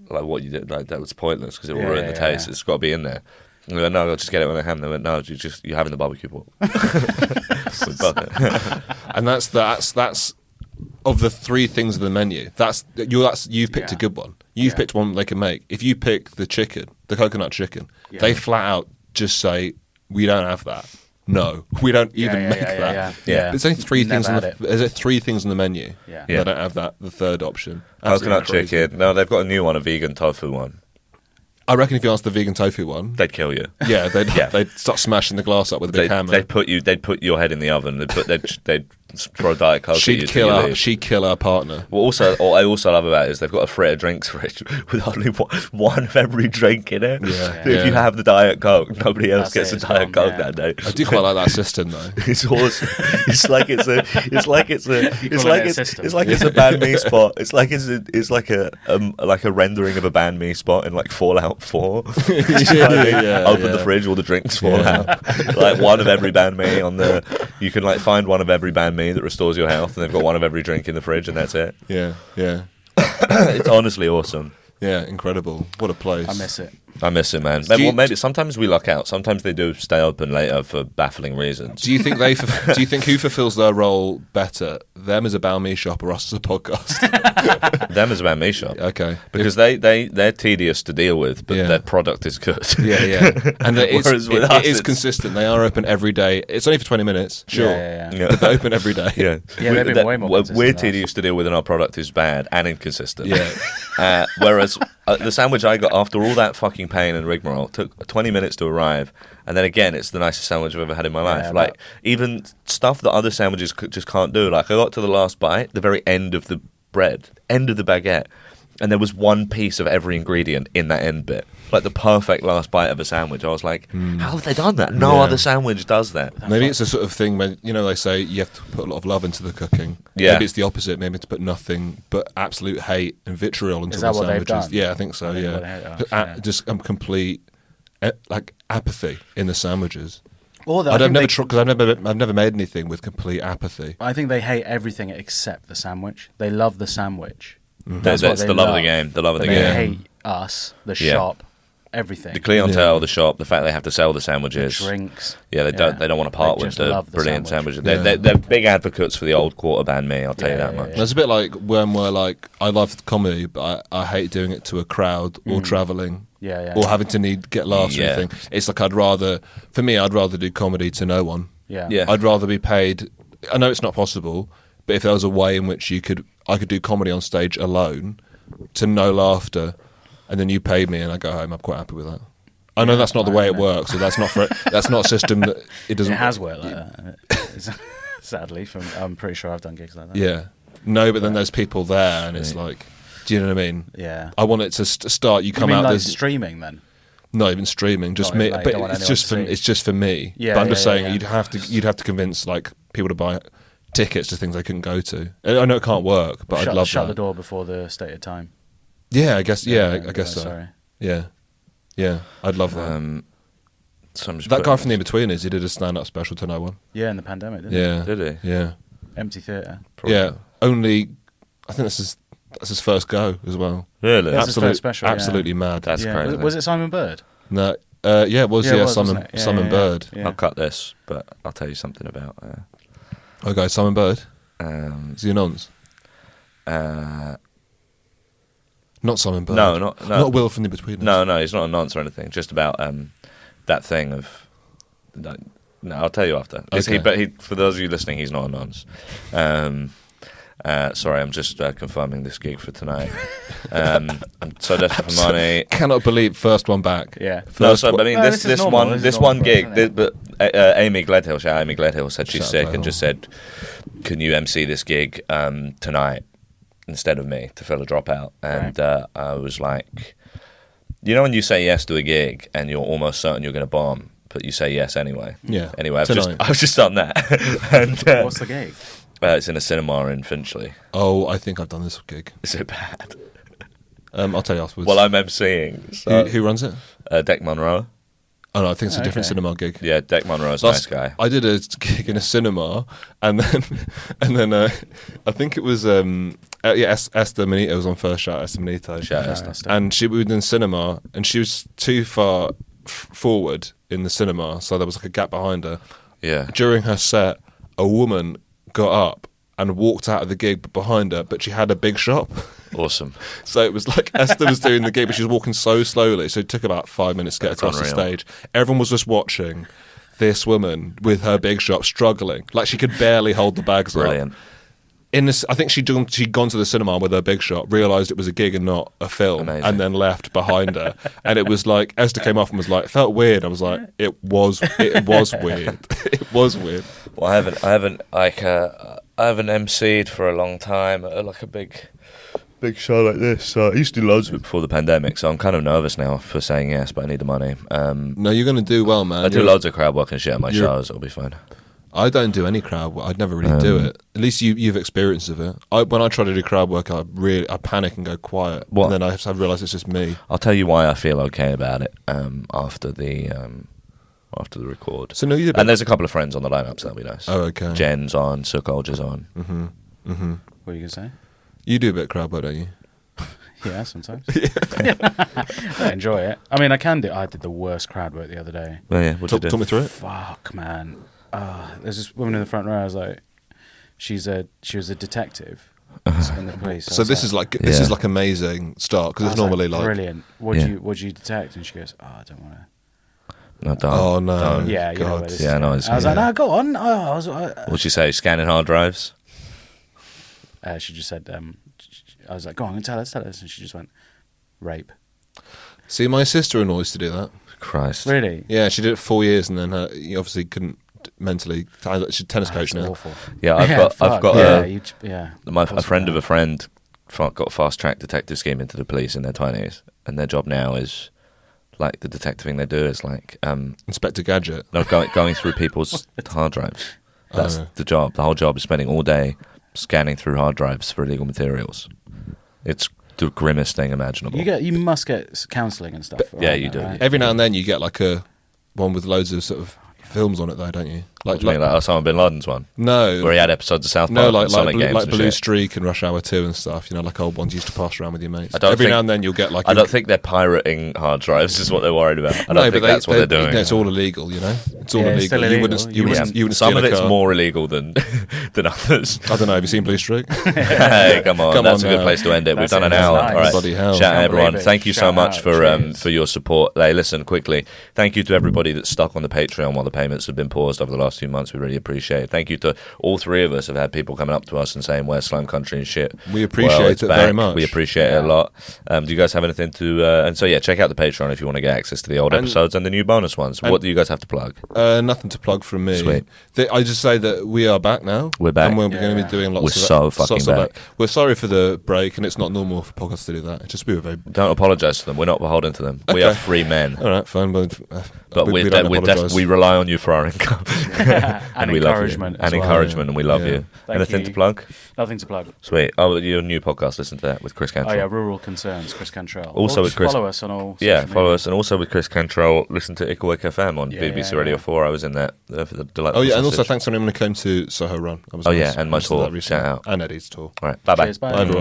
like, what you did? Like, that was pointless because it will ruin the taste. It's got to be in there. And they went, no, I'll just get it without ham. And they went, no, you're having the barbecue pork. And that's of the three things on the menu. You've picked a good one. You've picked one they can make. If you pick the coconut chicken, they flat out just say, we don't have that. No, we don't even make that. Yeah. There's only three Never things. had There's three things on the menu. Yeah. They don't have that. The third option. Coconut Absolutely crazy. chicken. No, they've got a new one, a vegan tofu one. I reckon if you ask the vegan tofu one, They'd kill you. yeah, they'd start smashing the glass up with a big hammer. They'd put your head in the oven. They'd throw a Diet Coke at you. She'd till you leave. she'd kill our partner. What I also love about it is they've got a Fritter drinks fridge with only one of every drink in it. Yeah. If you have the Diet Coke, nobody else That's gets it, a it's Diet gone, Coke yeah. that day. I do quite like that system though. It's awesome. It's like it's a system. it's like it's a banh mi spot. It's like a rendering of a banh mi spot in like Fallout 4. Open the fridge, all the drinks fall out. Like one of every banh mi on the. You can like find one of every banh mi that restores your health, and they've got one of every drink in the fridge, and that's it. Yeah, yeah, It's honestly awesome. yeah. Incredible. What a place. I miss it. I miss it, man. Do you- Maybe sometimes we luck out. Sometimes they do stay open later for baffling reasons. Do you think do you think who fulfills their role better, them as a banh mi shop or us as a podcast? Them as a banh mi shop. Okay, Because they're tedious to deal with, but Yeah. their product is good. yeah, yeah, and Whereas with us, it is it's- consistent. They are open every day. It's only for 20 minutes, sure, Yeah. Yeah. but they're open every day. Yeah, Yeah, they've been way more consistent We're than us. tedious to deal with, and our product is bad and inconsistent. Yeah. Whereas the sandwich I got after all that fucking pain and rigmarole took 20 minutes to arrive, and then again, it's the nicest sandwich I've ever had in my life. Yeah, Like even stuff that other sandwiches just can't do. Like I got to the last bite, the very end of the bread, end of the baguette, and there was one piece of every ingredient in that end bit. Like the perfect last bite of a sandwich. I was like, how have they done that? No Yeah. other sandwich does that. Maybe it's a sort of thing when they say you have to put a lot of love into the cooking. Yeah. Maybe it's the opposite. Maybe it's to put nothing but absolute hate and vitriol into Is the that what they've sandwiches. done? Yeah, I think so. I think Yeah, what they have, yeah. Just complete like apathy in the sandwiches. Or I've never made anything with complete apathy. I think they hate everything except the sandwich. They love the sandwich. That's what they the love of the game. The love of But the they game. hate us, the Yeah. shop, everything. The clientele, Yeah. the shop, the fact they have to sell the sandwiches. Drinks. Yeah, they don't want to part They with just the love the brilliant sandwich. sandwiches. Yeah. They're big advocates for the old quarter banh mi. I'll tell you that much. It's a bit like when we're like, I love comedy, but I hate doing it to a crowd or traveling. Yeah. Or having to get laughs or Yeah. anything. It's like I'd rather do comedy to no one. Yeah. Yeah. I'd rather be paid. I know it's not possible, but if there was a way in which I could do comedy on stage alone to no laughter, and then you paid me and I go home, I'm quite happy with that. I know that's not the way it works, so that's not a system that it doesn't. It has worked like that. Sadly, I'm pretty sure I've done gigs like that. Yeah. No, but then there's people there, and it's like, do you know what I mean? Yeah. I want it to start. You You come mean out. like there's streaming then? not even streaming, just Not me. even, like, But don't want it's anyone just to for see. it's just for me. Yeah, but I'm just yeah, saying yeah. you'd have to convince like people to buy tickets to things they couldn't go to. I know it can't work, but I'd love shut that. the door before the stated time. Yeah, I guess. Yeah, I guess so. Sorry. Yeah, yeah, I'd love that. So I'm just That putting guy from The In-Betweeners, he did a stand-up special to no one. Yeah, in the pandemic, didn't Yeah, Did he? Yeah, Empty theatre. yeah. Only, I think that's his first go as well. Really? That's his first special, yeah. Absolutely mad. That's Yeah. crazy. Was it Simon Bird? No, yeah, it was. Yeah, it Yeah, was, Simon wasn't it? Yeah, Simon yeah, Bird. yeah. I'll cut this, but I'll tell you something about. Okay, Simon Bird. Um, Is he a nonce? uh, Not Simon Bird. no, Not Will from The Betweeners. No, he's not a nonce or anything. Just about that thing of. No, I'll tell you after. Okay. But for those of you listening, he's not anonymous. Sorry, I'm just confirming this gig for tonight. I'm so desperate for money. Cannot believe first one back. Yeah. No, so I mean, No, this this is normal. This is one normal, gig. isn't it? But Amy Gledhill, shout out Amy Gledhill, said she's Shout out sick Gledhill. and just said, "Can you MC this gig tonight instead of me to fill a dropout?" And I was like, you know, when you say yes to a gig and you're almost certain you're going to bomb, but you say yes anyway. Yeah. Anyway, Tonight. I've just done that. And What's the gig? it's in a cinema in Finchley. Oh, I think I've done this gig. Is it bad? I'll tell you afterwards. Well, I'm MCing. So, who runs it? Deck Monroe. Oh no, I think it's a different Okay. cinema gig. Yeah, Deck Monroe's a nice guy. I did a gig in a cinema, and then I think it was Esther Manito was on first. Shout out Esther Manito. Shout out No, Esther. that's And she was in cinema, and she was too far forward in the cinema, so there was like a gap behind her. Yeah. During her set, a woman got up and walked out of the gig behind her, but she had a big shop. Awesome. So it was like Esther was doing the gig, but she was walking so slowly, so it took about 5 minutes to get That's across the unreal. stage. Everyone was just watching this woman with her big shop struggling, like she could barely hold the bags Brilliant. up. In this, I think she'd gone to the cinema with her big shot, realised it was a gig and not a film, Amazing. and then left behind her. And it was like Esther came off and was like, it felt weird. I was like, it was weird. It was weird. Well, I haven't MC'd for a long time at like a big show like this. So I used to do loads of it before the pandemic. So I'm kind of nervous now for saying yes, but I need the money. No, you're going to do well, man. I do loads of crowd work and shit at my you're- shows. It'll be fine. I don't do any crowd work. I'd never really do it. At least you've experience of it. When I try to do crowd work, I panic and go quiet. What? And then I realise it's just me. I'll tell you why I feel okay about it after the record. So no, you did. And there's a couple of friends on the lineup, so that'll be nice. Oh, okay. Jen's on, Suk Olger's on. What are you going to say? You do a bit of crowd work, don't you? Yeah, sometimes. I enjoy it. I mean, I can do. I did the worst crowd work the other day. Oh yeah, what did you Talk do? me through it. Fuck, man. There's this woman in the front row. I was like, she was a detective in the police. I So was this is like amazing start because I it's was normally like brilliant. What do you detect? And she goes, oh, I don't want to. No, don't. Oh, no. Don't. Yeah, you know God. where this Yeah, is I know going. it's- I was yeah. like, no, go on. What'd she say? Scanning hard drives? She just said, I was like, go on, tell us. And she just went, rape. See, my sister-in-law used to do that. Christ. Really? Yeah, she did it for 4 years, and then you obviously couldn't mentally. She's a tennis coach That's now. awful. Yeah, I've fuck. got yeah, a friend of a friend got a fast track detective scheme into the police in their 20s, and their job now is like the detectiving they do is like Inspector Gadget. no, going through people's hard drives. That's Oh. the job. The whole job is spending all day scanning through hard drives for illegal materials. It's the grimmest thing imaginable. You must get counselling and stuff. yeah, around you that, do. right? Every now and then you get like a one with loads of sort of films on it, though, don't you? What do you mean, like Osama bin Laden's one, no, where he had episodes of South Park, no, and like Sonic games like and Blue shit. Streak and Rush Hour 2 and stuff. You know, like old ones you used to pass around with your mates. I don't Every think- now and then you'll get like. I don't think they're pirating hard drives. Is what they're worried about. I don't think that's what they're doing. No, it's all illegal. You know, it's all Yeah, illegal. it's still You illegal. wouldn't. You You wouldn't. You wouldn't Some steal of a it's car. more illegal than others. I don't know. Have you seen Blue Streak? Hey, come on, Come that's on a good now. place to end it. We've That's done it, an that's hour. nice. All right, Bloody hell. shout out Can't everyone. believe it. Thank you so Shout much out. for Cheers. your support. Hey, listen quickly. Thank you to everybody that's stuck on the Patreon while the payments have been paused over the last few months. We really appreciate it. Thank you to all three of us. Have had people coming up to us and saying where's Slime Country and shit. We appreciate it's it very back. much. We appreciate it a lot. Do you guys have anything to? And so yeah, check out the Patreon if you want to get access to the old And- episodes and the new bonus ones. What do you guys have to plug? Nothing to plug from me. Sweet. I just say that we are back now. We're back. and we're going to be doing lots. We're of so fucking back. We're sorry for the break, and it's not normal for podcasts to do that. It's just we were very. Don't apologise to them. We're not beholden to them. We Okay. are free men. All right, fine, but But don't apologise. we rely on you for our income And we love you. encouragement as and well. encouragement, and we love Yeah. you. Thank Anything you. to plug? Nothing to plug. Sweet. Oh, your new podcast. Listen to that with Chris Cantrell. Oh yeah, Rural Concerns, Chris Cantrell. Also Or with just Chris- follow us on all. Yeah, social follow media. us, and also with Chris Cantrell, listen to Ikawake FM on Yeah, BBC yeah, Radio yeah. 4. I was in that for the delightful Oh yeah, and also sausage. thanks to anyone who came to Soho Run. That was Oh, nice. yeah, and my Thanks to tour. that recently. Shout out. And Eddie's tour. All right, bye bye. Cheers, bye. Bye everyone.